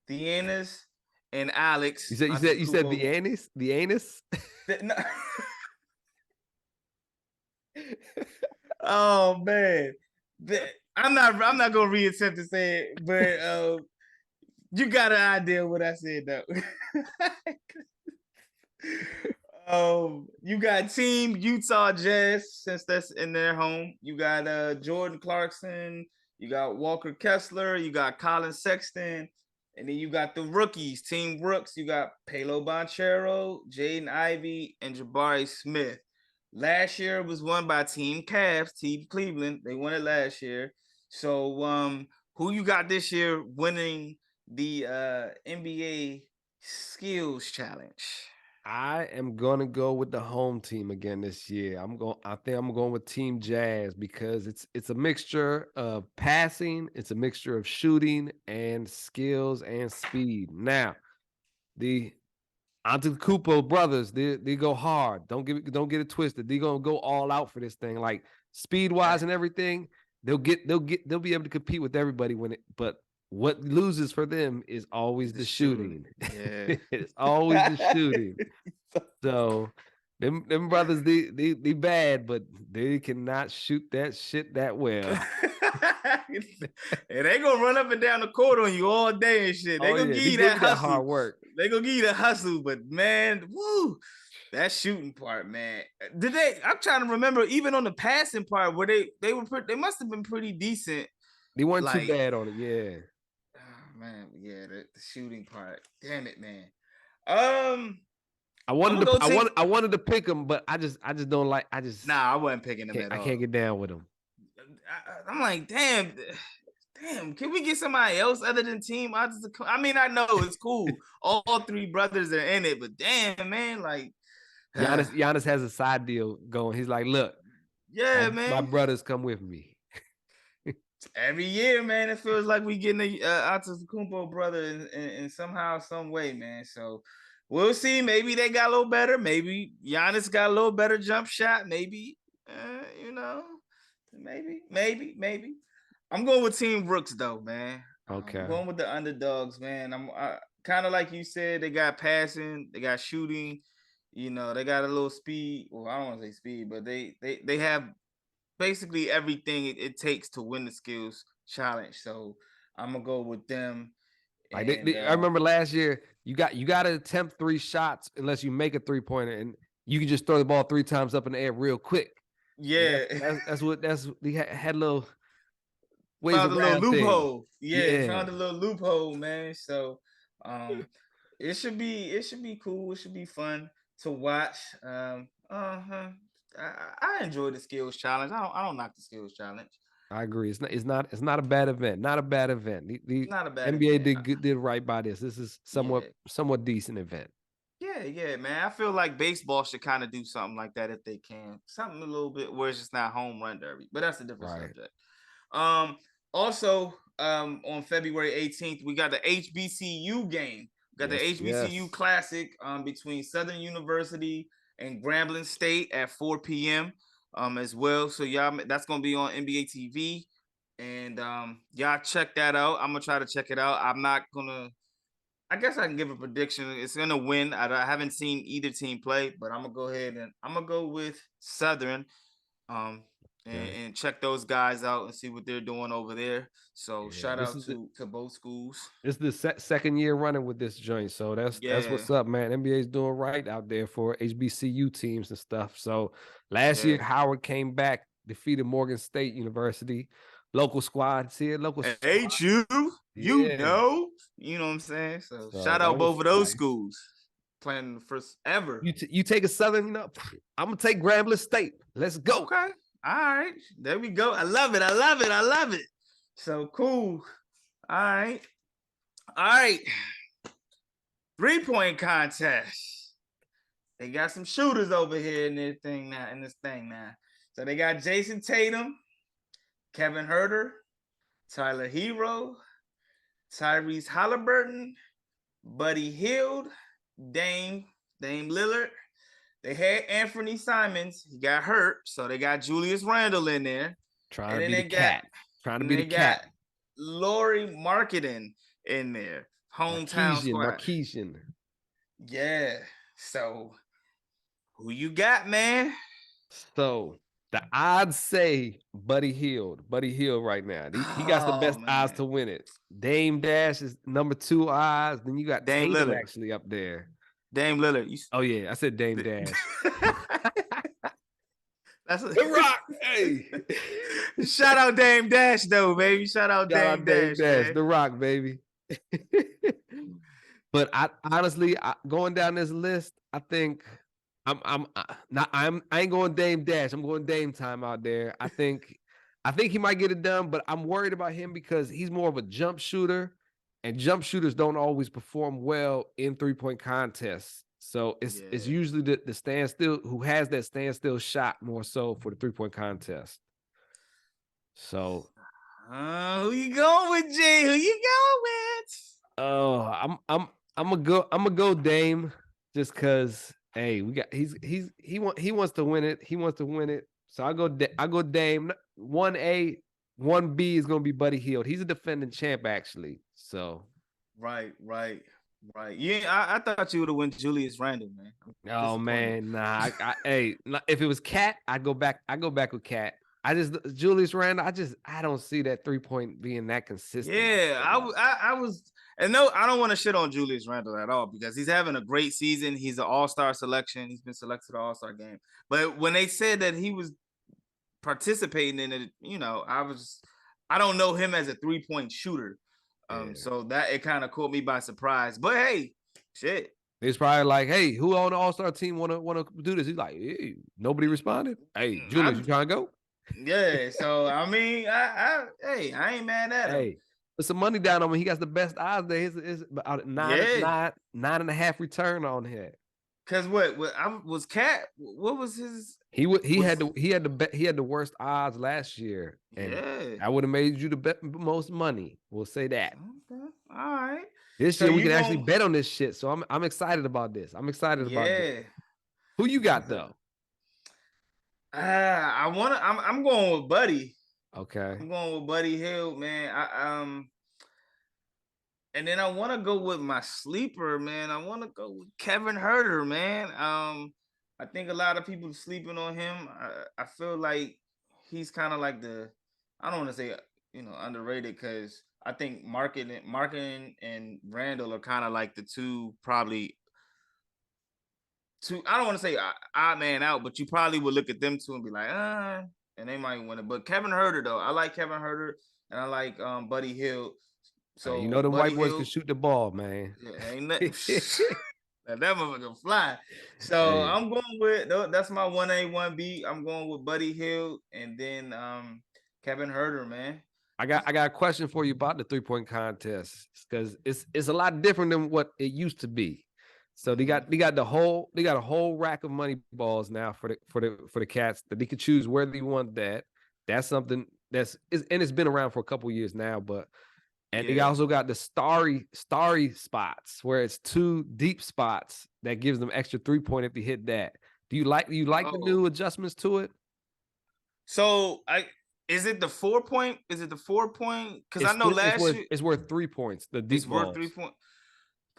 A: Theanis and Alex.
C: You said the anus? The anus?
A: No. Oh man, I'm not gonna reattempt to say it, but you got an idea what I said though. You got Team Utah Jazz, since that's in their home. You got Jordan Clarkson, you got Walker Kessler, you got Colin Sexton, And then you got the rookies, Team Brooks. You got Paolo Banchero, Jaden Ivey, and Jabari Smith. Last year was won by Team Cavs, Team Cleveland. They won it last year. So who you got this year winning the NBA Skills Challenge?
C: I am gonna go with the home team again this year. I think I'm going with Team Jazz because it's a mixture of passing, it's a mixture of shooting and skills and speed. Now, the Antetokounmpo brothers, they go hard. Don't get it twisted. They're gonna go all out for this thing. Like speed wise and everything, they'll be able to compete with everybody but what loses for them is always the shooting.
A: Yeah.
C: It's always the shooting. So them brothers, they bad, but they cannot shoot that shit that well.
A: And they gonna run up and down the court on you all day and shit. They gonna give you that hustle.
C: Hard work.
A: They gonna give you the hustle, but man, woo, that shooting part, man. I'm trying to remember, even on the passing part, where they must have been pretty decent.
C: They weren't too bad on it, yeah.
A: Oh, man, yeah, the shooting part. Damn it, man.
C: I wanted to pick them, but I just don't like.
A: I wasn't picking them at all.
C: I can't get down with them.
A: I'm like, damn. Can we get somebody else other than Team? I mean, I know it's cool. All three brothers are in it, but damn, man, like
C: Giannis has a side deal going. He's like, look,
A: yeah, man,
C: my brothers come with me.
A: Every year, man, it feels like we getting a Antetokounmpo brother in somehow, some way, man. So we'll see. Maybe they got a little better. Maybe Giannis got a little better jump shot. Maybe, maybe. I'm going with Team Brooks, though, man.
C: Okay.
A: I'm going with the underdogs, man. I'm kind of like you said, they got passing, they got shooting, they got a little speed. Well, I don't want to say speed, but they have basically everything it takes to win the skills challenge. So I'm gonna go with them.
C: I remember last year you got to attempt 3 shots unless you make a 3-pointer, and you can just throw the ball 3 times up in the air real quick.
A: Yeah,
C: that's they had a little ways
A: found a little loophole.
C: Things.
A: Yeah, found a little loophole, man. So it should be cool. It should be fun to watch. I enjoy the skills challenge. I don't knock the skills challenge.
C: I agree. It's not a bad event. Not a bad event. The
A: not a bad
C: NBA
A: event.
C: did right by this. This is somewhat decent event.
A: Yeah, man. I feel like baseball should kind of do something like that if they can. Something a little bit where it's just not home run derby, but that's a different subject. Also, on February 18th, we got the HBCU game. We got the HBCU Classic between Southern University and Grambling State at 4 p.m. As well. So y'all, that's gonna be on NBA TV, and y'all check that out. I'm gonna try to check it out. I guess I can give a prediction. It's gonna win. I haven't seen either team play, but I'm gonna go ahead and I'm gonna go with Southern. And check those guys out and see what they're doing over there. So shout out to both schools.
C: It's the second year running with this joint. So that's what's up, man. NBA's doing right out there for HBCU teams and stuff. So last year, Howard came back, defeated Morgan State University. Local squad. See it? Local squad.
A: Ain't you? You know what I'm saying? So shout out both of those schools. Playing the first ever.
C: You take a Southern, I'm going to take Grambling State. Let's go.
A: Okay. All right, there we go. I love it. So cool. All right. 3-point contest. They got some shooters over here in this thing now. So they got Jason Tatum, Kevin Huerter, Tyler Hero, Tyrese Halliburton, Buddy Hield, Dame Lillard. They had Anthony Simons. He got hurt, so they got Julius Randle in there.
C: Trying to be the cat.
A: Laurie Marketing in there. Hometown squad.
C: Marquesian.
A: Yeah. So, who you got, man?
C: So, the odds say Buddy Hield right now. He got the best odds to win it. Dame Dash is number 2 odds. Then you got
A: Dame
C: Tatum
A: Lillard
C: actually up there.
A: Dame Lillard.
C: Oh yeah, I said Dame Dash.
A: That's
C: The Rock. Hey,
A: shout out Dame Dash though, baby. Shout out Dame Dash.
C: The Rock, baby. But I honestly, going down this list, I think I ain't going Dame Dash. I'm going Dame time out there. I think he might get it done, but I'm worried about him because he's more of a jump shooter, and jump shooters don't always perform well in 3-point contests. So it's usually the standstill who has that standstill shot more so for the 3-point contest. So
A: who you going with, Jay? Who you going with?
C: Oh, I'm gonna go Dame just cause hey, he wants to win it. He wants to win it. So I go Dame. 1A, 1B is gonna be Buddy Hield. He's a defending champ actually. So
A: right. Yeah, I thought you would have went Julius Randle, man.
C: Oh man, nah. If it was Cat, I go back with Cat. Julius Randle. I don't see that 3-point being that consistent.
A: Yeah, I was, and no, I don't want to shit on Julius Randle at all because he's having a great season. He's an all-star selection. He's been selected to the all-star game. But when they said that he was participating in it, I don't know him as a 3-point shooter. So that it kind of caught me by surprise. But hey, shit.
C: It's probably like, hey, who on the all-star team wanna do this? He's like, hey, nobody responded. Hey, Julius, you trying to go?
A: Yeah, so I mean, I ain't mad at him.
C: Hey, put some money down on him. He got the best odds there. His nine and a half return on here.
A: Cause what was Cat? What was his?
C: He had the worst odds last year, and I would have made you the most money. We'll say that.
A: Okay. All right.
C: This year we can actually bet on this shit, so I'm excited about this. I'm excited about this. Who you got though?
A: I'm going with Buddy.
C: Okay.
A: I'm going with Buddy Hield, man. And then I want to go with my sleeper, man. I want to go with Kevin Huerter, man. I think a lot of people are sleeping on him. I feel like he's kind of like I don't want to say, underrated because I think Marketing and Randall are kind of like the two probably I don't want to say odd man out, but you probably would look at them two and be like, and they might win it. But Kevin Huerter, though, I like Kevin Huerter and I like Buddy Hield. So
C: the white boys can shoot the ball, man.
A: Yeah, ain't nothing. That motherfucker fly. So I'm going with that's my 1A, 1B. I'm going with Buddy Hield and then Kevin Huerter, man.
C: I got a question for you about the 3-point contest because it's a lot different than what it used to be. So they got a whole rack of money balls now for the cats that they could choose where they want that. That's something it's been around for a couple years now, they also got the starry spots where it's 2 deep spots that gives them extra 3-point if they hit that. Do you like the new adjustments to it?
A: So is it the 4-point? Is it the 4-point? Because I know last year
C: it's worth 3 points. The deep balls.
A: Worth 3 points.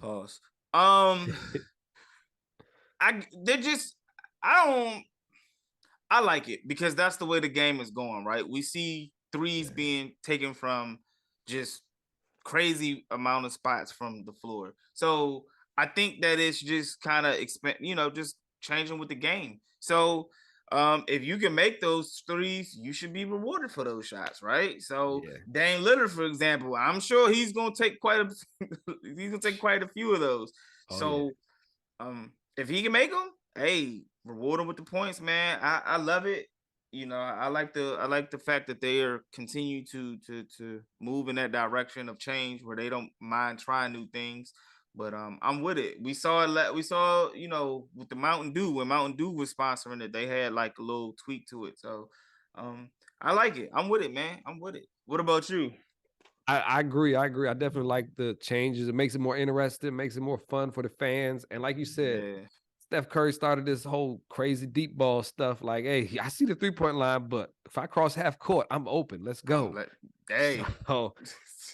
A: Pause. I like it because that's the way the game is going, right? We see threes being taken from just crazy amount of spots from the floor. So I think that it's just kind of just changing with the game. So if you can make those threes, you should be rewarded for those shots, right? So Dame Lillard, for example, I'm sure he's gonna take quite a few of those. If he can make them, hey, reward him with the points, man. I love it. I like the fact that they are continue to move in that direction of change where they don't mind trying new things. But I'm with it. We saw with the Mountain Dew, when Mountain Dew was sponsoring it, they had like a little tweak to it. So I like it. I'm with it, man. I'm with it. What about you?
C: I agree. I definitely like the changes. It makes it more interesting, makes it more fun for the fans. And like you said, Steph Curry started this whole crazy deep ball stuff. Like, hey, I see the 3-point line, but if I cross half court, I'm open. Let's go. So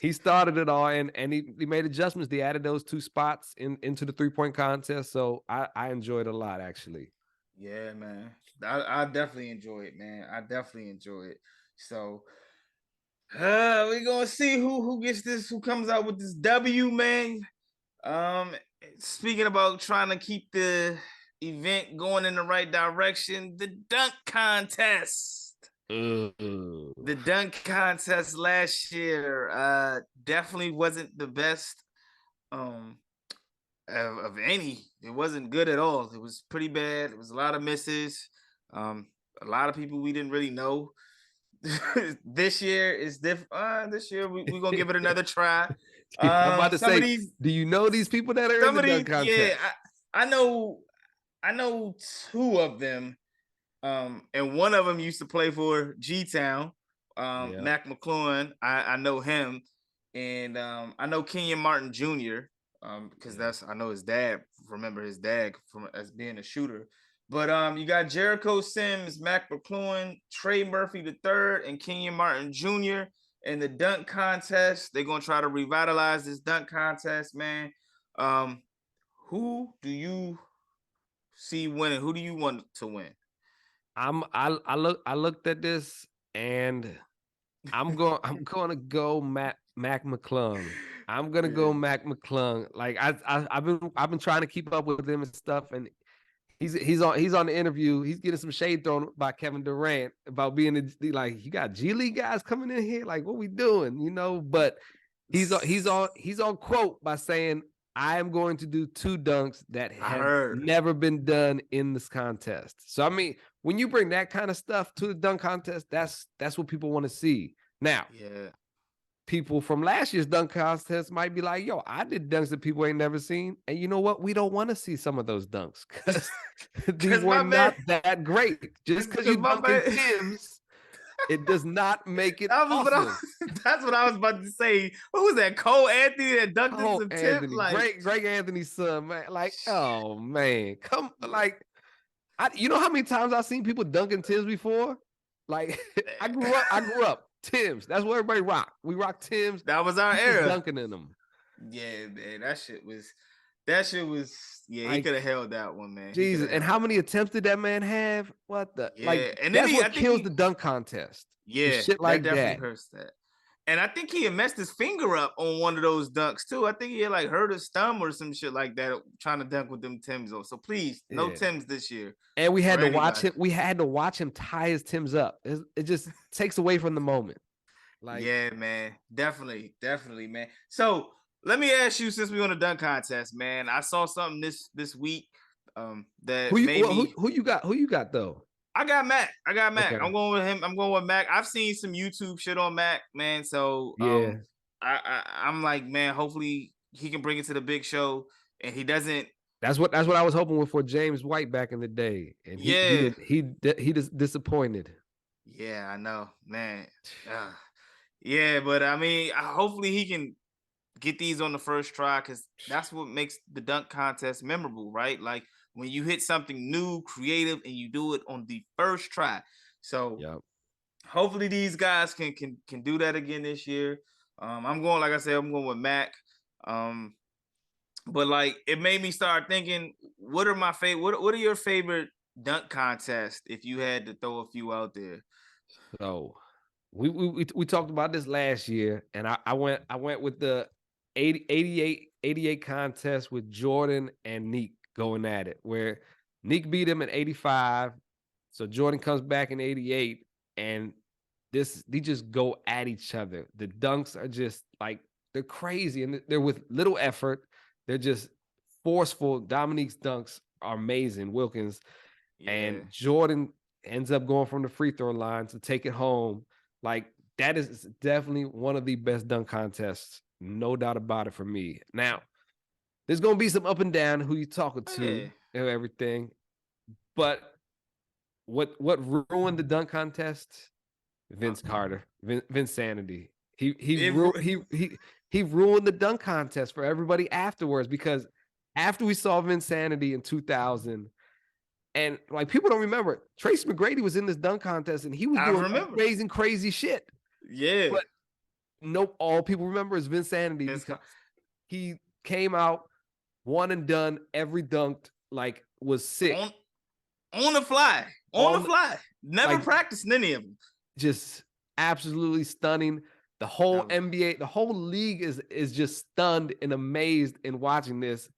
C: he started it all, and he made adjustments. They added those 2 spots into the 3-point contest. So I enjoyed it a lot, actually.
A: Yeah, man. I definitely enjoy it, man. I definitely enjoy it. So we're gonna see who gets this, who comes out with this W, man. Speaking about trying to keep the event going in the right direction, the dunk contest. The dunk contest last year definitely wasn't the best of any. It wasn't good at all. It was pretty bad. It was a lot of misses. A lot of people we didn't really know. This year is different. This year we're gonna give it another try.
C: I'm about to
A: Some of
C: say,
A: these,
C: do you know these people that are in
A: some
C: the
A: of these,
C: dunk contest?
A: I know, I know two of them. And one of them used to play for G Town.
C: Yeah.
A: Mac McClure, I know him, and I know Kenyon Martin Jr. Because I know his dad. Remember his dad from as being a shooter. But you got Jericho Sims, Mac McClure, Trey Murphy III, and Kenyon Martin Jr. in the dunk contest. They're gonna try to revitalize this dunk contest, man. Who do you see winning? Who do you want to win?
C: I looked at this and I'm gonna go Mac McClung. I'm gonna go Mac McClung. Like I've been trying to keep up with him and stuff, and he's on the interview. He's getting some shade thrown by Kevin Durant about being like, you got G League guys coming in here, like what we doing, you know? But he's on quote by saying, I am going to do 2 dunks that have never been done in this contest. So I mean, when you bring that kind of stuff to the dunk contest, that's what people want to see. Now, people from last year's dunk contest might be like, yo, I did dunks that people ain't never seen. And you know what? We don't want to see some of those dunks because these were not that great. Just because you dunk in Tim's, it does not make it awesome.
A: That's what I was about to say. Who was that? Cole Anthony that dunked in some Tim's?
C: Like Greg Anthony's son, man. Like, oh man, you know how many times I've seen people dunking Tim's before? Like, I grew up Tim's. That's what everybody rock. We rock Tim's.
A: That was our era.
C: Dunking in them.
A: Yeah, man. That shit was. Yeah, he could have held that one, man.
C: Jesus, and how many attempts did that man have? What the? Yeah, like, and that's what kills the dunk contest.
A: Yeah,
C: shit like
A: that definitely hurts that. And I think he had messed his finger up on one of those dunks too. I think he had like hurt his thumb or some shit like that trying to dunk with them Timbs on. So please, no Timbs this year.
C: And we had to watch him. We had to watch him tie his Timbs up. It just takes away from the moment.
A: Like, yeah, man, definitely, man. So let me ask you, since we're on the dunk contest, man, I saw something this week. That
C: who you got? Who you got though?
A: I got Mac. Okay. I'm going with him. I'm going with Mac. I've seen some YouTube shit on Mac, man. So I'm like, man, hopefully he can bring it to the big show, and he doesn't.
C: That's what I was hoping for James White back in the day, and he disappointed.
A: Yeah, I know, man. Yeah, but I mean, hopefully he can get these on the first try, because that's what makes the dunk contest memorable, right? Like, when you hit something new, creative, and you do it on the first try. So hopefully these guys can do that again this year. I'm going, like I said, I'm going with Mac. But like, it made me start thinking, what are your favorite dunk contests if you had to throw a few out there?
C: So we talked about this last year, and I went with the 88 contest with Jordan and Neek going at it, where Neek beat him in 85. So Jordan comes back in 88, and they just go at each other. The dunks are just like, they're crazy, and they're with little effort. They're just forceful. Dominique's dunks are amazing, Wilkins. And Jordan ends up going from the free throw line to take it home. Like, that is definitely one of the best dunk contests, no doubt about it for me. Now, there's going to be some up and down who you talking to and everything. But what ruined the dunk contest? Vince Carter, Vinsanity. He ruined the dunk contest for everybody afterwards, because after we saw Vinsanity in 2000, and like, people don't remember, Tracy McGrady was in this dunk contest and he was doing amazing, crazy shit.
A: Yeah.
C: But nope, all people remember is Vinsanity, because he came out, one and done, every dunked, like, was sick.
A: On the fly. Never practiced any of them.
C: Just absolutely stunning. The whole NBA, the whole league is just stunned and amazed in watching this.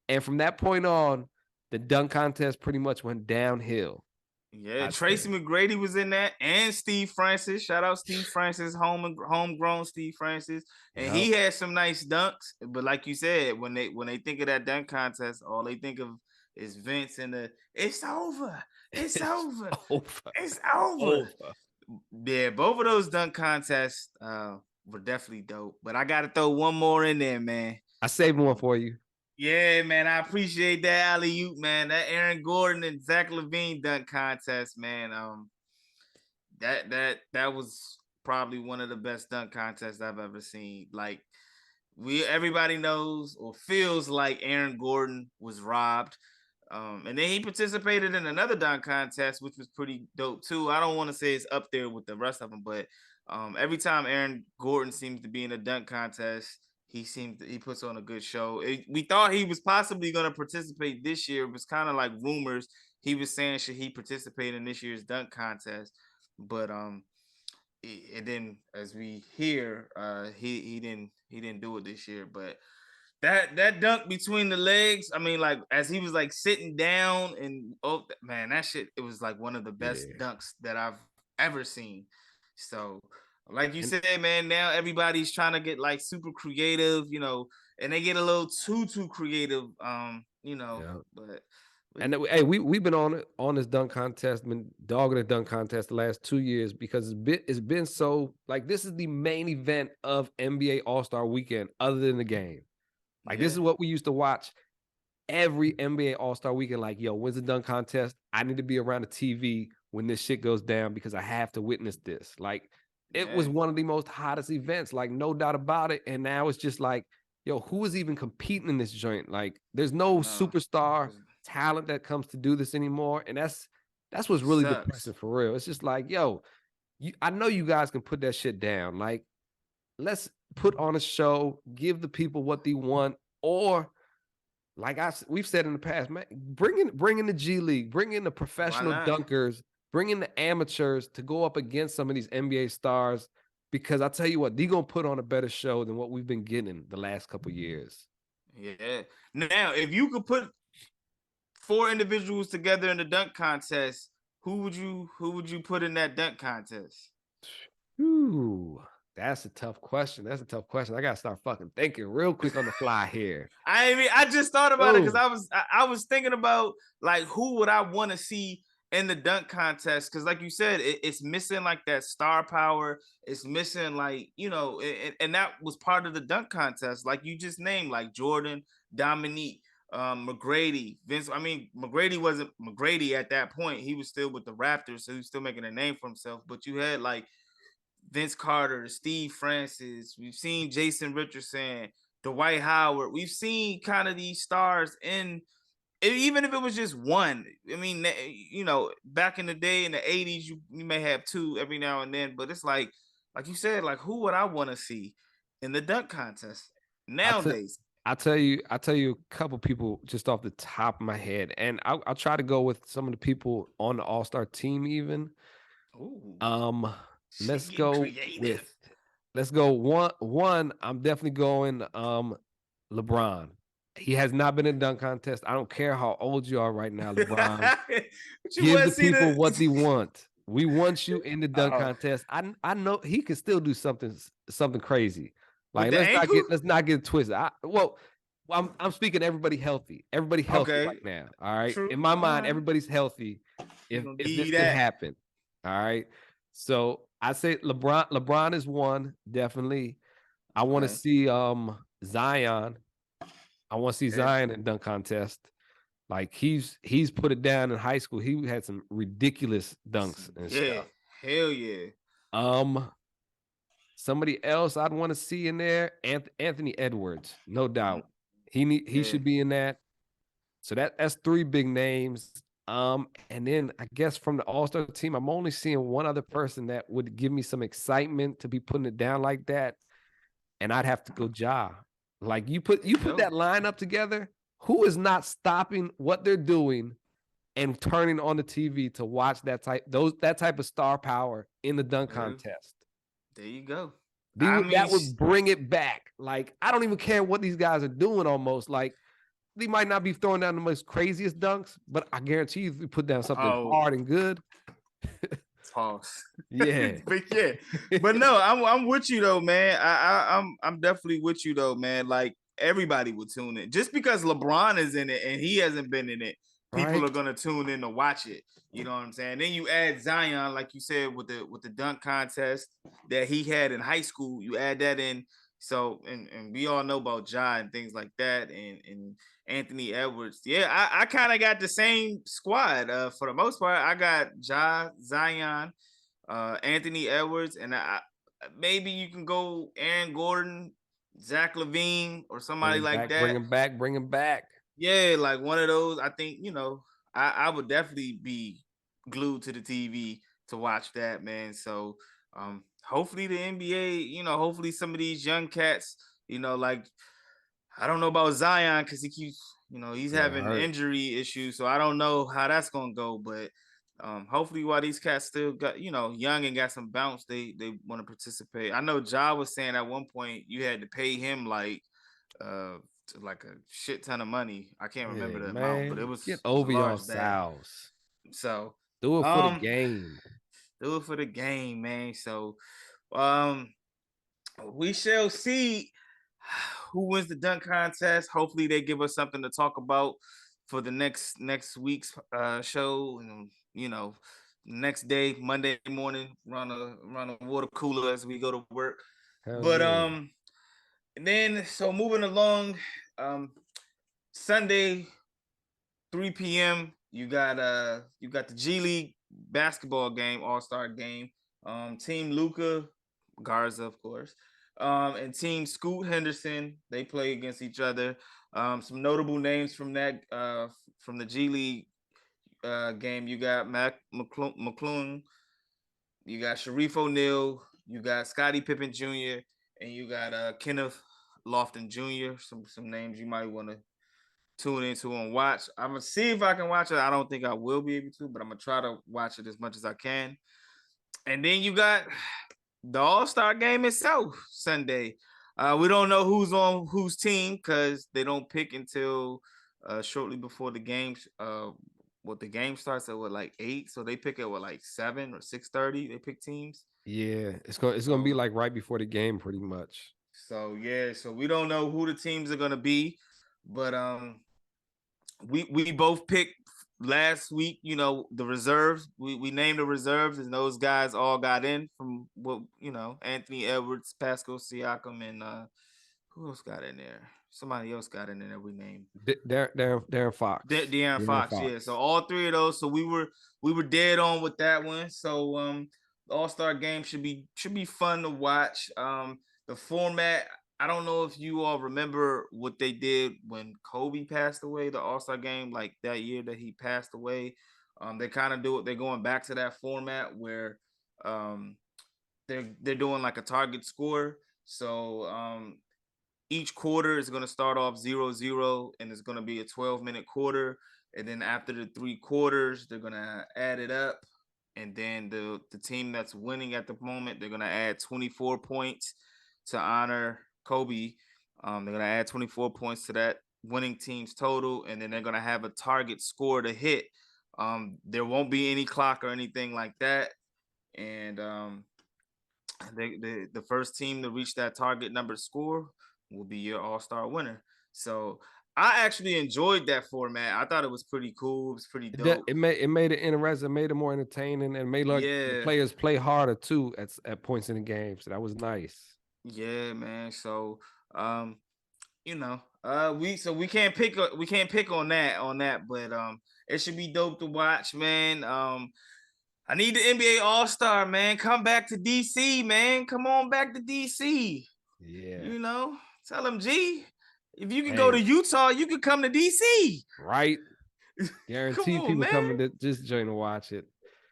C: And from that point on, the dunk contest pretty much went downhill.
A: Yeah, Tracy McGrady was in that, and Steve Francis. Shout out Steve Francis, homegrown Steve Francis, and he had some nice dunks. But like you said, when they think of that dunk contest, all they think of is Vince and the "It's over, it's over, it's over." Yeah, both of those dunk contests were definitely dope. But I got to throw one more in there, man.
C: I saved one for you.
A: Yeah, man, I appreciate that alley-oop, man. That Aaron Gordon and Zach LaVine dunk contest, man. That was probably one of the best dunk contests I've ever seen. Like everybody knows or feels like Aaron Gordon was robbed. And then he participated in another dunk contest, which was pretty dope too. I don't want to say it's up there with the rest of them, but every time Aaron Gordon seems to be in a dunk contest, he puts on a good show. We thought he was possibly going to participate this year. It was kind of like rumors. He was saying should he participate in this year's dunk contest, but and then as we hear, he didn't do it this year. But that dunk between the legs, I mean, like as he was like sitting down and man, that shit, it was like one of the best dunks that I've ever seen. So like you said, man, now everybody's trying to get like super creative, and they get a little too creative, but
C: and hey, we've been on this dunk contest, been dogging the dunk contest the last 2 years because it's been so like this is the main event of NBA All-Star Weekend other than the game. Like this is what we used to watch every NBA All-Star Weekend. Like, yo, when's the dunk contest? I need to be around the TV when this shit goes down because I have to witness this. Like, it was one of the most hottest events, like no doubt about it. And now it's just like, yo, who is even competing in this joint? Like, there's no superstar talent that comes to do this anymore. And that's what's really depressing for real. It's just like, yo, I know you guys can put that shit down. Like, let's put on a show, give the people what they want, or like we've said in the past, man, bring in the G League, bring in the professional dunkers, bring in the amateurs to go up against some of these NBA stars, because I tell you what, they're gonna put on a better show than what we've been getting the last couple of years.
A: Yeah. Now, if you could put 4 individuals together in the dunk contest, who would you put in that dunk contest?
C: Ooh. That's a tough question. I gotta start fucking thinking real quick on the fly here.
A: I just thought about it because I was thinking about like who would I want to see in the dunk contest, because like you said, it's missing like that star power. It's missing like and that was part of the dunk contest, like you just named, like Jordan, Dominique, McGrady, Vince. I mean, McGrady wasn't McGrady at that point. He was still with the Raptors, so he was still making a name for himself. But you had like Vince Carter, Steve Francis. We've seen Jason Richardson, Dwight Howard. We've seen kind of these stars in, even if it was just one. I mean, back in the day in the 80s, you may have 2 every now and then, but it's like you said, like who would I want to see in the dunk contest nowadays?
C: I'll tell you a couple people just off the top of my head, and I'll try to go with some of the people on the All-Star team even.
A: Ooh.
C: Let's go one. I'm definitely going LeBron. He has not been in a dunk contest. I don't care how old you are right now, LeBron. Give the people what they want. We want you in the dunk contest. I know he can still do something crazy. Like let's not get twisted. I'm speaking everybody healthy. Everybody healthy right now. All right. True. In my mind, everybody's healthy. If this could happen. All right. So I say LeBron is one, definitely. I want to see Zion. I want to see Zion in dunk contest. Like he's put it down in high school. He had some ridiculous dunks and stuff.
A: Hell yeah.
C: Somebody else I'd want to see in there, Anthony Edwards, no doubt. He should be in that. So that's 3 big names. And then I guess from the All-Star team, I'm only seeing one other person that would give me some excitement to be putting it down like that. And I'd have to go Ja. Like you put that lineup together, who is not stopping what they're doing and turning on the TV to watch that type of star power in the dunk contest?
A: There you go.
C: That would bring it back. Like, I don't even care what these guys are doing almost. Like, he might not be throwing down the most craziest dunks, but I guarantee you, if you put down something hard and good.
A: Pause.
C: Yeah.
A: But no, I'm with you though, man. I'm definitely with you though, man. Like everybody would tune in just because LeBron is in it and he hasn't been in it. People are gonna tune in to watch it. You know what I'm saying? Then you add Zion, like you said, with the dunk contest that he had in high school. You add that in. So and we all know about Jae and things like that, and Anthony Edwards. Yeah, I kind of got the same squad. For the most part, I got Zion, Anthony Edwards, and maybe you can go Aaron Gordon, Zach LaVine, or somebody like that.
C: Bring him back.
A: Yeah, like one of those. I think I would definitely be glued to the TV to watch that, man. So hopefully the NBA, hopefully some of these young cats, like I don't know about Zion because he keeps, he's having injury issues. So I don't know how that's gonna go. But hopefully while these cats still got, young and got some bounce, they want to participate. I know Ja was saying at one point you had to pay him like a shit ton of money. I can't remember the amount, but it was
C: get over
A: large
C: yourselves.
A: So
C: do it for the game.
A: Do it for the game, man. So we shall see who wins the dunk contest. Hopefully they give us something to talk about for the next week's show. And next day, Monday morning, run a water cooler as we go to work. But and then so moving along, Sunday, 3 p.m. You got the G League basketball game, All-Star game. Team Luca Garza, of course, and Team Scoot Henderson. They play against each other. Some notable names from that from the G League game. You got Mac McClung, you got Sharif O'Neal, you got Scottie Pippen Jr., and you got Kenneth Lofton Jr. Some names you might want to tune into and watch. I'm gonna see if I can watch it. I don't think I will be able to, but I'm gonna try to watch it as much as I can. And then you got the All-Star game itself Sunday. We don't know who's on whose team because they don't pick until shortly before the games. The game starts at like 8, so they pick at like 7 or 6:30. They pick teams.
C: Yeah, it's gonna be like right before the game, pretty much.
A: So yeah, so we don't know who the teams are gonna be, but we both picked last week, the reserves. We named the reserves, and those guys all got in from what Anthony Edwards, Pascal Siakam, and who else got in there? Somebody else got in there that we named.
C: Darren Fox.
A: Darren Fox, yeah. So all 3 of those. So we were dead on with that one. So the All-Star game should be fun to watch. The format, I don't know if you all remember what they did when Kobe passed away, the All-Star game, like that year that he passed away. They kind of do it. They're going back to that format where they're doing like a target score. So each quarter is going to start off 0-0, and it's going to be a 12-minute quarter. And then after the 3 quarters, they're going to add it up. And then the team that's winning at the moment, they're going to add 24 points to honor Kobe. They're going to add 24 points to that winning team's total, and then they're going to have a target score to hit. There won't be any clock or anything like that. And the first team to reach that target number score will be your All-Star winner. So I actually enjoyed that format. I thought it was pretty cool. It was pretty dope.
C: It made it interesting, made it more entertaining, and made the players play harder too at points in the game. So that was nice.
A: Yeah, man. So we can't pick on that, but it should be dope to watch, man. I need the NBA All-Star, man. Come back to DC, man. Come on back to DC.
C: Yeah.
A: Tell them, G, if you can go to Utah, you can come to DC.
C: Right. Guarantee people coming to just join to watch it.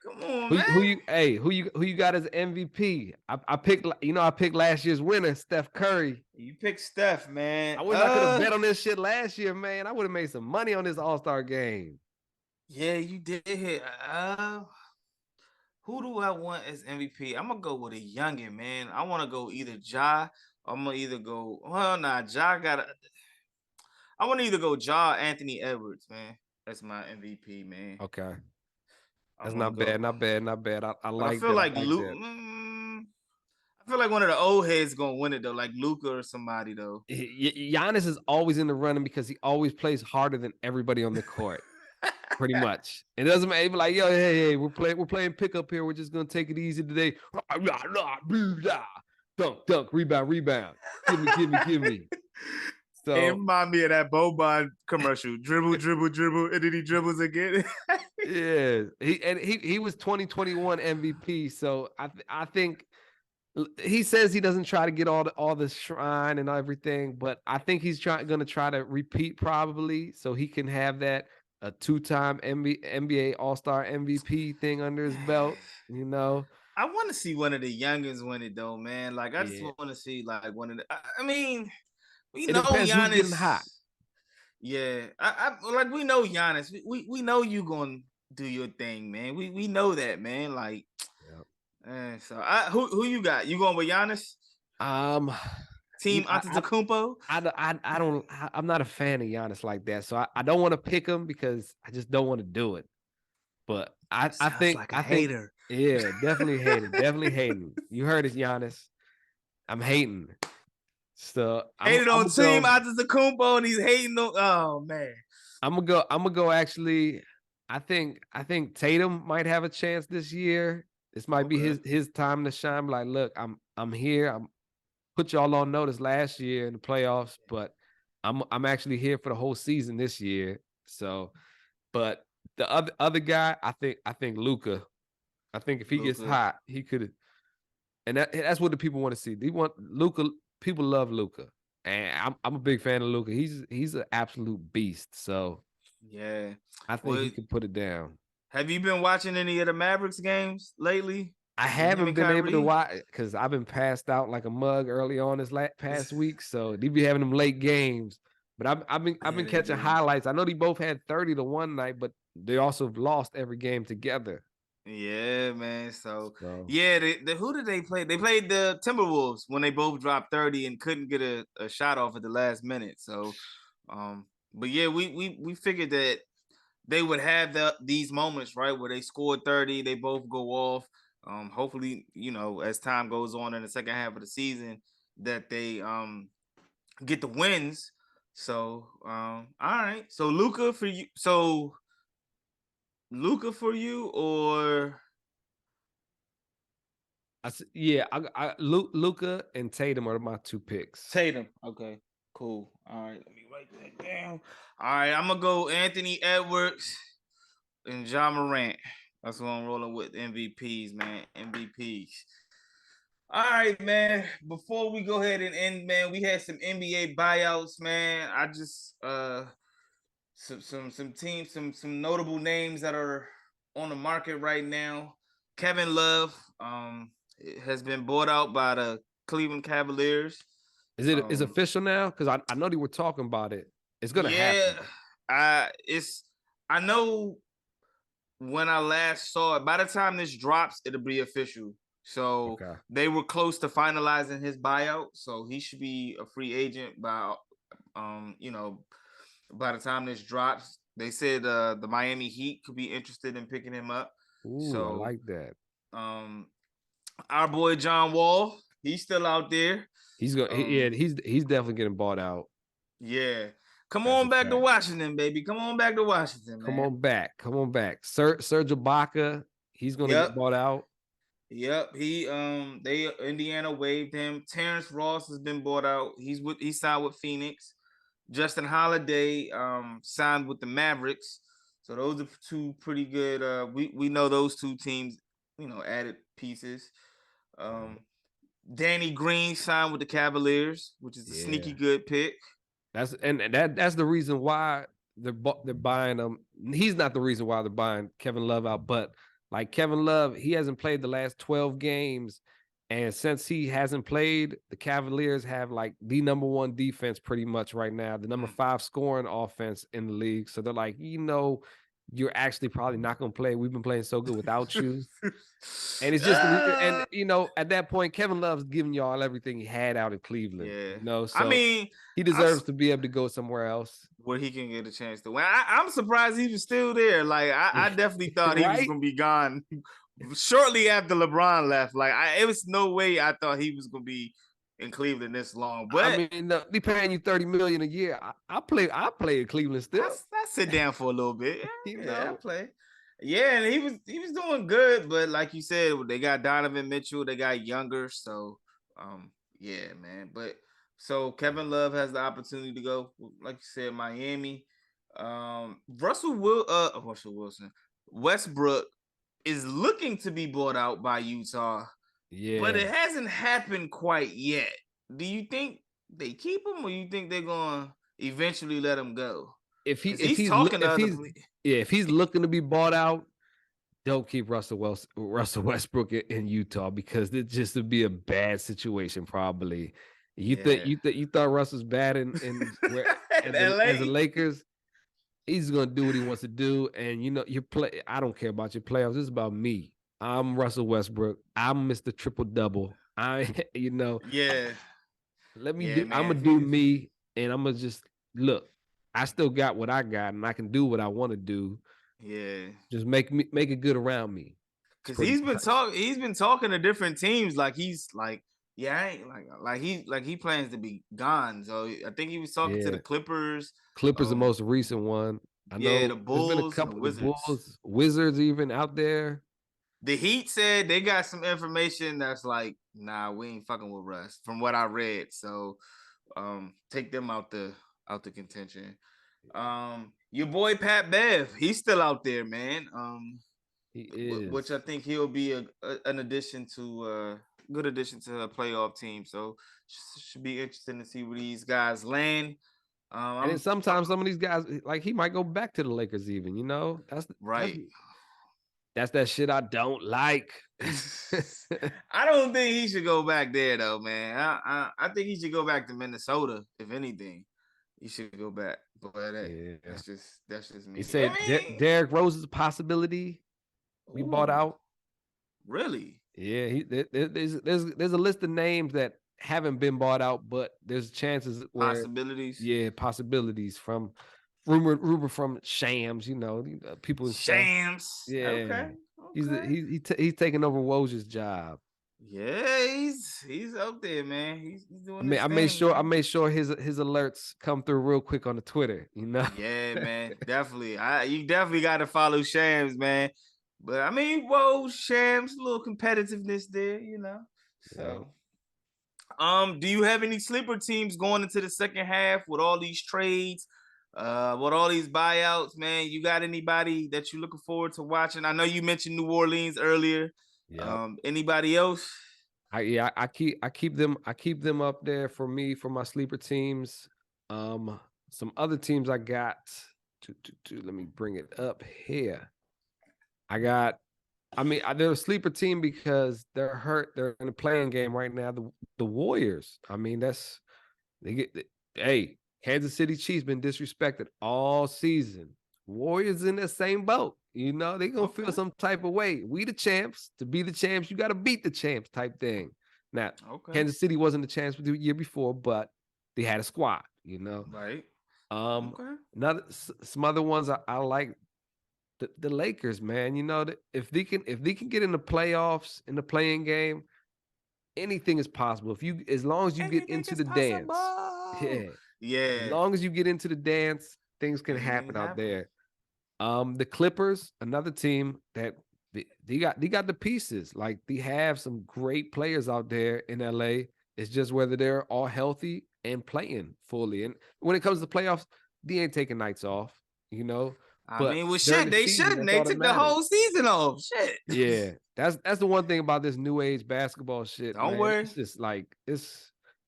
A: Come on, man.
C: Who you got as MVP? I picked last year's winner, Steph Curry.
A: You picked Steph, man.
C: I wish I could have bet on this shit last year, man. I would have made some money on this All-Star game.
A: Yeah, you did. Who do I want as MVP? I'm gonna go with a youngin, man. I want to go either Ja. I'm gonna either go. Well, nah, Ja got. I want to either go Ja or Anthony Edwards, man. That's my MVP, man.
C: Okay.
A: I
C: That's
A: want to
C: not
A: go.
C: bad, not bad, not bad. I
A: But I
C: like
A: feel
C: that.
A: like
C: I like
A: Luke.
C: that.
A: I feel like one of the old heads gonna win it though, like Luka or somebody though.
C: Giannis is always in the running because he always plays harder than everybody on the court. Pretty much. It doesn't matter. Like, yo, hey, we're playing pickup here. We're just gonna take it easy today. Dunk, rebound. Give me.
A: It
C: So
A: remind me of that Boban commercial. Dribble, and then he dribbles again.
C: yeah, he was 2021 MVP. So I think he says he doesn't try to get all the shrine and everything, but I think he's going to try to repeat probably so he can have that a 2-time NBA All-Star MVP thing under his belt. You know,
A: I want to see one of the youngins win it though, man. Like I just
C: yeah.
A: want to see like one of the. I mean, we
C: It
A: know
C: depends who's getting
A: Giannis.
C: hot.
A: Yeah, I like we know Giannis. We know you gonna do your thing, man. We know that, man. Like, so who you got? You going with Giannis? Team Antetokounmpo?
C: I'm not a fan of Giannis like that, so I don't want to pick him because I just don't want to do it. But I think
A: like a
C: I think
A: hater.
C: Yeah, definitely hating. You heard it, Giannis. I'm hating. So
A: hated on Team Antetokounmpo, and he's hating on. Oh man,
C: I'm gonna go. Actually, I think Tatum might have a chance this year. This might be his time to shine. Like, look, I'm here. I'm put y'all on notice last year in the playoffs, but I'm actually here for the whole season this year. So, but the other guy, I think Luka. I think if he gets hot, he could. And that's what the people want to see. They want Luka. People love Luka, and I'm a big fan of Luka. He's an absolute beast. So
A: yeah,
C: I think he can put it down.
A: Have you been watching any of the Mavericks games lately?
C: I haven't been able to watch because I've been passed out like a mug early on this past week. So they be having them late games. But I've been catching highlights. I know they both had 30 to one night, but they also lost every game together.
A: Yeah, man. So yeah, who did they play? They played the Timberwolves when they both dropped 30 and couldn't get a shot off at the last minute. So, but yeah, we figured that they would have these moments, right, where they scored 30, they both go off. Hopefully, as time goes on in the second half of the season, that they get the wins. So, all right. So Luka for you. So Luka for you, or
C: Luka and Tatum are my two picks.
A: Tatum. Okay, cool. All right, let me write that down. All right, I'm gonna go Anthony Edwards and Ja Morant. That's what I'm rolling with. MVPs, man. MVPs. All right, man. Before we go ahead and end, man, we had some NBA buyouts, man. I just some teams, some notable names that are on the market right now. Kevin Love has been bought out by the Cleveland Cavaliers.
C: Is it is official now? Because I know they were talking about it. It's gonna happen.
A: I know when I last saw it. By the time this drops, it'll be official. So they were close to finalizing his buyout. So he should be a free agent by by the time this drops. They said the Miami Heat could be interested in picking him up.
C: Ooh, so I like that.
A: Our boy John Wall, he's still out there.
C: He's definitely getting bought out.
A: Yeah. Come on back to Washington, baby. Come on back to Washington, man.
C: Come on back. Serge Ibaka, he's gonna get bought out.
A: Yep, Indiana waived him. Terrence Ross has been bought out. He signed with Phoenix. Justin Holiday signed with the Mavericks. So those are two pretty good. We know those two teams, added pieces. Danny Green signed with the Cavaliers, which is a sneaky good pick.
C: That's the reason why they're buying him. He's not the reason why they're buying Kevin Love out, but like Kevin Love, he hasn't played the last 12 games. And since he hasn't played, the Cavaliers have like the number one defense pretty much right now, the number 5 scoring offense in the league. So they're like, you're actually probably not going to play. We've been playing so good without you. And it's just,
A: Uh,
C: at that point, Kevin Love's giving y'all everything he had out in Cleveland.
A: yeah. I
C: So
A: mean,
C: he deserves to be able to go somewhere else.
A: where he can get a chance to win. I'm surprised he was still there. Like, I definitely thought he was
C: Right?
A: going to be gone shortly after LeBron left. Like, it was no way I thought he was going to be in Cleveland this long. But
C: I mean, they paying you $30 million a year. I play in Cleveland still.
A: I sit down for a little bit. I
C: know?
A: play. Yeah, and he was doing good, but like you said, they got Donovan Mitchell, they got younger, so yeah, man. But so Kevin Love has the opportunity to go, like you said, Miami. Russell Wilson, Westbrook is looking to be bought out by Utah,
C: Yeah.
A: but it hasn't happened quite yet. Do you think they keep him, or you think they're gonna eventually let him go?
C: If he's looking to be bought out, don't keep Russell Westbrook in Utah, because it just would be a bad situation. Probably you thought Russell's bad in as the Lakers. He's gonna do what he wants to do, and I don't care about your playoffs. This is about me. I'm Russell Westbrook. I'm Mr. Triple Double.
A: Yeah.
C: Let me do. I'm gonna do me, and I'm gonna just look. I still got what I got, and I can do what I want to do.
A: Yeah.
C: Just make it good around me.
A: Because he's been talking to different teams, like he's like, yeah, I ain't he plans to be gone. So I think he was talking to the Clippers.
C: Clippers, the most recent one. I know
A: the Bulls,
C: there's been a couple
A: of the
C: Bulls, Wizards even out there.
A: The Heat said they got some information that's like, nah, we ain't fucking with Russ, from what I read. So take them out the contention. Your boy Pat Bev, he's still out there, man.
C: He is,
A: which I think he'll be an addition to good addition to a playoff team. So should be interesting to see where these guys land.
C: And then sometimes some of these guys, like, he might go back to the Lakers even, that's
A: right.
C: That's that shit I don't like.
A: I don't think he should go back there though, man. I think he should go back to Minnesota. If anything, he should go back. But that's just me.
C: He said Derrick Rose is a possibility. We bought out.
A: Really?
C: Yeah, there's a list of names that haven't been bought out, but there's chances
A: possibilities.
C: Yeah, possibilities from rumor from Shams. People in
A: Shams.
C: Yeah. Okay. He's taking over Woj's job.
A: Yeah, he's up there, man. He's doing.
C: I made sure his alerts come through real quick on the Twitter.
A: Yeah, man, definitely. You definitely got to follow Shams, man. But I mean, Shams, a little competitiveness there, So, do you have any sleeper teams going into the second half with all these trades, with all these buyouts, man? You got anybody that you're looking forward to watching? I know you mentioned New Orleans earlier. Yeah. Anybody else?
C: I keep them up there for me, for my sleeper teams. Some other teams I got to let me bring it up here. They're a sleeper team because they're hurt. They're in a playing game right now. The Warriors. I mean, Kansas City Chiefs been disrespected all season. Warriors in the same boat. They're gonna feel some type of way. We the champs. To be the champs, you got to beat the champs type thing. Now, Kansas City wasn't the champs the year before, but they had a squad.
A: Right.
C: Some other ones I like. The Lakers, man, if they can get in the playoffs, in the playing game, anything is possible. As long as you get into the dance,
A: yeah.
C: As long as you get into the dance, things can happen out there. The Clippers, another team that they got the pieces. Like, they have some great players out there in LA. It's just whether they're all healthy and playing fully. And when it comes to playoffs, they ain't taking nights off.
A: They should. They took the whole season off. Shit.
C: Yeah, that's the one thing about this new age basketball shit.
A: Don't worry.
C: It's just like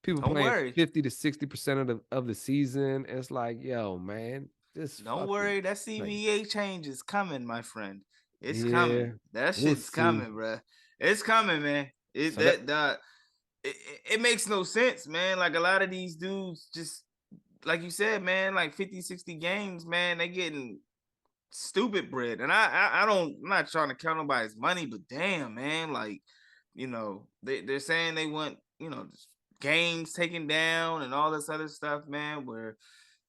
C: people playing 50 to 60% of the season. It's like, yo, man,
A: don't worry. That CBA change is coming, my friend. It's coming. That shit's coming, bro. It's coming, man. It makes no sense, man. Like, a lot of these dudes just, like you said, man, like 50, 60 games, man, they getting stupid bread. And I'm not trying to count nobody's money, but damn, man, like, they're saying they want, games taken down and all this other stuff, man, where,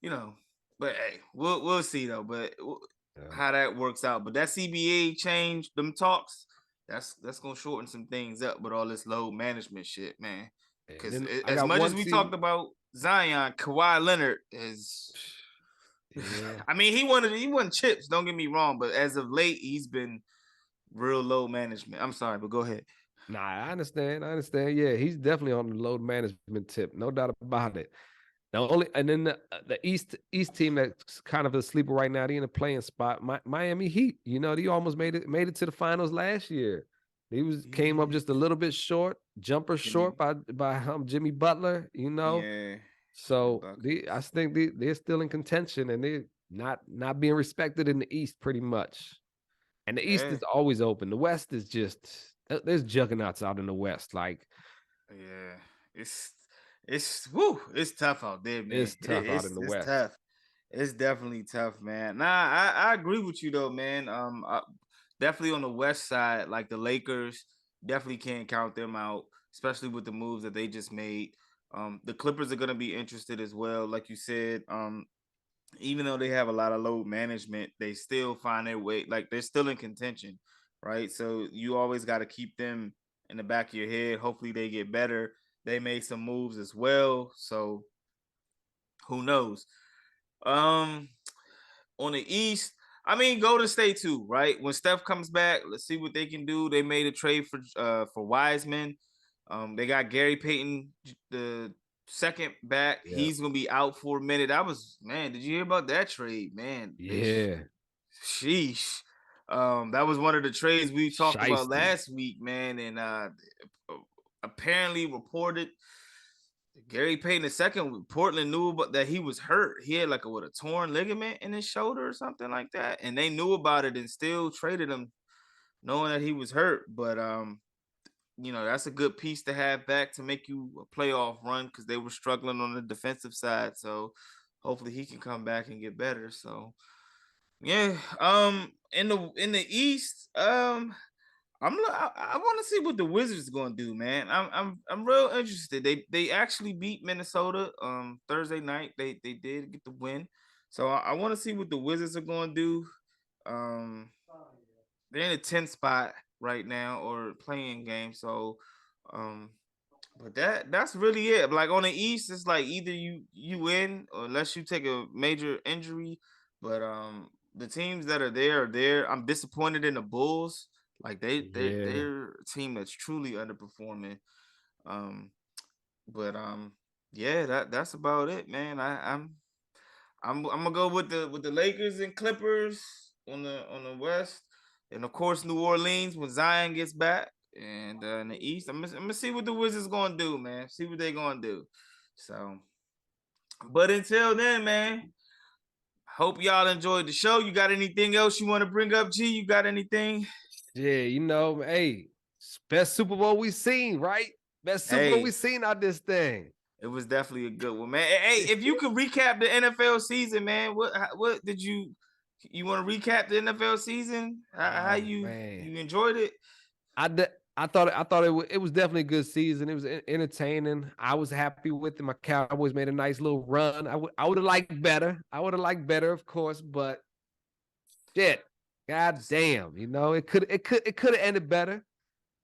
A: you know, but hey, we'll see though, but
C: Yeah.
A: how that works out. But that CBA change, them talks, that's gonna shorten some things up with all this load management shit, man.
C: And
A: Because
C: then I
A: as
C: got
A: much as
C: one
A: we
C: team.
A: talked about Zion, Kawhi Leonard is
C: Yeah.
A: I mean, he won chips, don't get me wrong, but as of late, he's been real low management. I'm sorry, but go ahead.
C: Nah, I understand. Yeah, he's definitely on the load management tip, no doubt about it. Now, and then the East team that's kind of a sleeper right now. They in a playing spot. Miami Heat. They almost made it to the finals last year. He came up just a little bit short, jumper
A: Jimmy,
C: short by Jimmy Butler.
A: yeah, Jimmy
C: So I
A: buckets.
C: think they're still in contention and they're not being respected in the East pretty much. And the East
A: Yeah,
C: is always open. The West is just there's juggernauts out in the West. Like
A: yeah. It's tough out there, man.
C: it's tough out in the
A: It's
C: West.
A: tough. It's definitely tough, man. Nah, I agree with you though, man. Definitely on the West side, like the Lakers, definitely can't count them out, especially with the moves that they just made. The Clippers are gonna be interested as well, like you said. Even though they have a lot of load management, they still find their way. Like they're still in contention, right? So you always got to keep them in the back of your head. Hopefully they get better. They made some moves as well, so who knows? Um, on the East, I mean, Golden State too, right? When Steph comes back, let's see what they can do. They made a trade for Wiseman. They got Gary Payton, the second back.
C: Yeah.
A: He's gonna be out for a minute. Man. Did you hear about that trade, man?
C: Yeah.
A: Sheesh. That was one of the trades we talked about
C: Shiesty.
A: last week, man. And apparently reported Gary Payton II, Portland knew about that he was hurt. He had like a torn ligament in his shoulder or something like that, and they knew about it and still traded him, knowing that he was hurt. But that's a good piece to have back to make you a playoff run because they were struggling on the defensive side. So hopefully he can come back and get better. So yeah, in the East, I want to see what the Wizards going to do, man. I'm real interested. They actually beat Minnesota Thursday night. They did get the win, so I want to see what the Wizards are going to do. Um, they're in the 10th spot right now or playing game. So, um, but that's really it. Like on the East, it's like either you win or unless you take a major injury. But the teams that are there are there. I'm disappointed in the Bulls. Like
C: Yeah.
A: they're a team that's truly underperforming. Um, but yeah, that's about it, man. I'm gonna go with the Lakers and Clippers on the West, and of course New Orleans when Zion gets back, and in the East, I'm gonna see what the Wizards gonna do, man. See what they gonna do. So, but until then, man, hope y'all enjoyed the show. You got anything else you want to bring up, G? You got anything?
C: Yeah, hey, best Super Bowl we seen, right? Best Super Bowl we
A: Hey,
C: seen out this thing.
A: it was definitely a good one, man. Hey, if you could recap the NFL season, man, what did you want to recap the NFL season? How
C: Oh
A: you
C: man.
A: enjoyed it?
C: I thought it was definitely a good season. It was entertaining. I was happy with it. My Cowboys made a nice little run. I would have liked better. I would have liked better, of course, but shit. God damn, it could have ended better.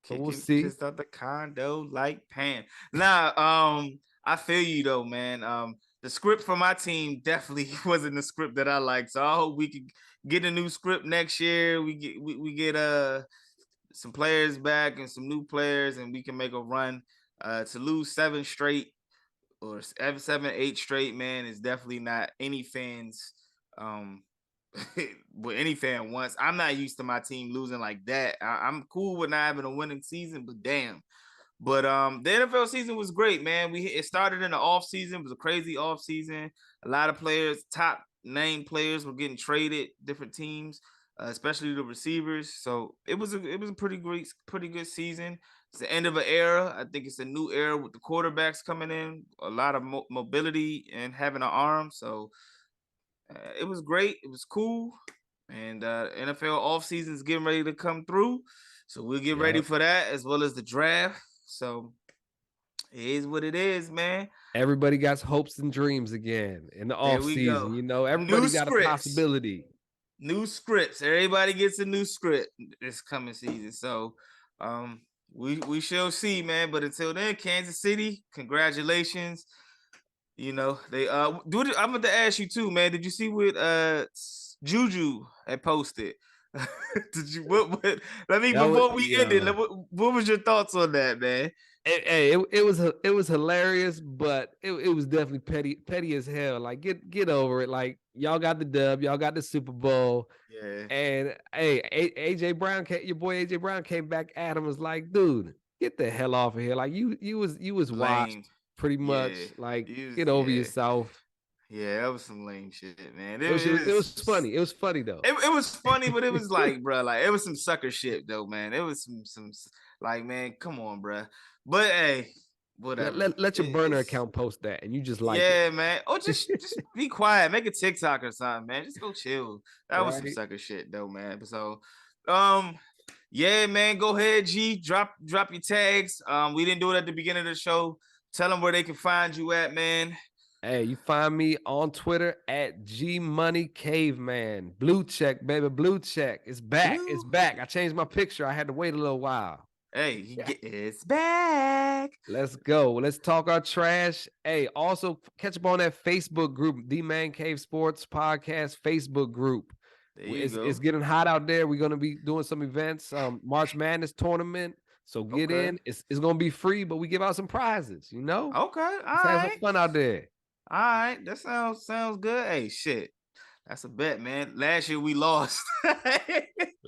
C: But we'll
A: Kicking
C: see.
A: pissed out the condo like pan. Nah, I feel you though, man. The script for my team definitely wasn't the script that I like. So I hope we could get a new script next year. We get some players back and some new players, and we can make a run. To lose 7 straight or 7, 8 straight, man, is definitely not any fans um what any fan wants. I'm not used to my team losing like that. I'm cool with not having a winning season, but damn. But the NFL season was great, man. It started in the off season. It was a crazy off season. A lot of players, top name players, were getting traded, different teams, especially the receivers. So it was a pretty good season. It's the end of an era. I think it's a new era with the quarterbacks coming in, a lot of mobility and having an arm. So it was great. It was cool. And NFL offseason is getting ready to come through. So we'll get ready
C: Yep.
A: for that as well as the draft. So it is what it is, man.
C: Everybody got hopes and dreams again in the
A: There
C: off
A: we
C: season.
A: go.
C: You know,
A: New
C: everybody got a
A: scripts.
C: possibility.
A: New scripts. Everybody gets a new script this coming season. So we shall see, man. But until then, Kansas City, congratulations. You know, they I'm going to ask you too, man. Did you see what Juju had posted? Did you what let me
C: That was,
A: before we ended, what was your thoughts on that, man?
C: it was hilarious, but it was definitely petty as hell. Like get over it. Like y'all got the dub, y'all got the Super Bowl.
A: Yeah.
C: And hey, AJ Brown, your boy AJ Brown came back at him, was like, dude, get the hell off of here. Like you was washed
A: Lame.
C: pretty much.
A: Yeah.
C: Like
A: You
C: get over
A: yeah.
C: yourself.
A: Yeah, that was some lame shit, man.
C: It was funny. It was funny though.
A: It was funny, but it was like, bro, like it was some sucker shit though, man. It was some like, man, come on, bro. But hey, whatever.
C: Let your burner account post that, and you just like
A: yeah,
C: it.
A: man. Or just be quiet, make a TikTok or something, man. Just go chill. That was some
C: Right.
A: sucker shit though, man. So, yeah, man. Go ahead, G. Drop your tags. We didn't do it at the beginning of the show. Tell them where they can find you at, man.
C: Hey, you find me on Twitter at G Money Caveman. Blue check, baby. Blue check. It's back.
A: Blue.
C: It's back. I changed my picture. I had to wait a little while.
A: Hey, it's back.
C: Let's go. Let's talk our trash. Hey, also catch up on that Facebook group, the ManCave Sports Podcast Facebook group. It's getting hot out there. We're gonna be doing some events. March Madness tournament. So get in. It's gonna be free, but we give out some prizes. You know.
A: Okay. All
C: Let's have some fun out there.
A: All right, that sounds good. Hey, shit, that's a bet, man. Last year we lost.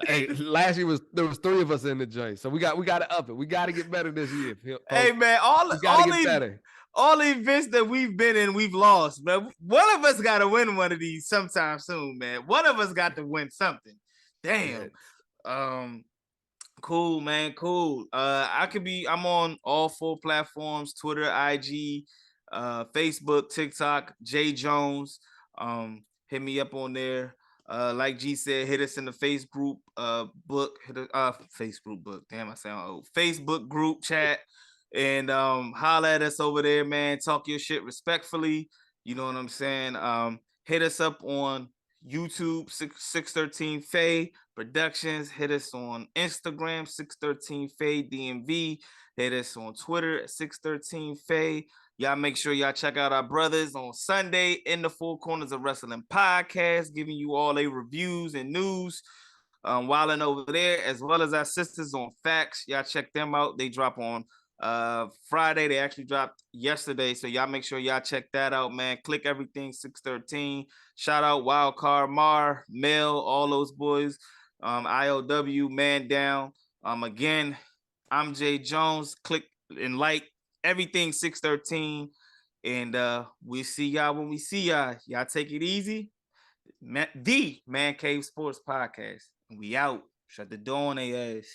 C: Hey, last year there was 3 of us in the joint, so we got to up it. We got to get better this year. Folks.
A: Hey, man, all the events that we've been in, we've lost, man. One of us got to win one of these sometime soon, man. One of us got to win something. Damn. Yeah. Cool, man. Cool. I'm on all 4 platforms: Twitter, IG, Facebook, TikTok, Jae Jones. Hit me up on there. Like G said, hit us in the Facebook book. Damn, I sound old. Facebook group chat. And holla at us over there, man. Talk your shit respectfully. You know what I'm saying? Hit us up on YouTube, 613 Faye Productions. Hit us on Instagram, 613 Faye DMV. Hit us on Twitter at 613 Faye. Y'all make sure y'all check out our brothers on Sunday in the Four Corners of Wrestling podcast, giving you all their reviews and news. Wilding over there, as well as our sisters on Facts. Y'all check them out. They drop on Friday. They actually dropped yesterday, so y'all make sure y'all check that out, man. Click everything 613. Shout out Wild Carr, Mar, Mel, all those boys. IOW, Man Down. Again, I'm Jae Jones. Click and like everything 613. And we see y'all when we see y'all. Y'all take it easy. The ManCave Sports Podcast. We out. Shut the door on their ass.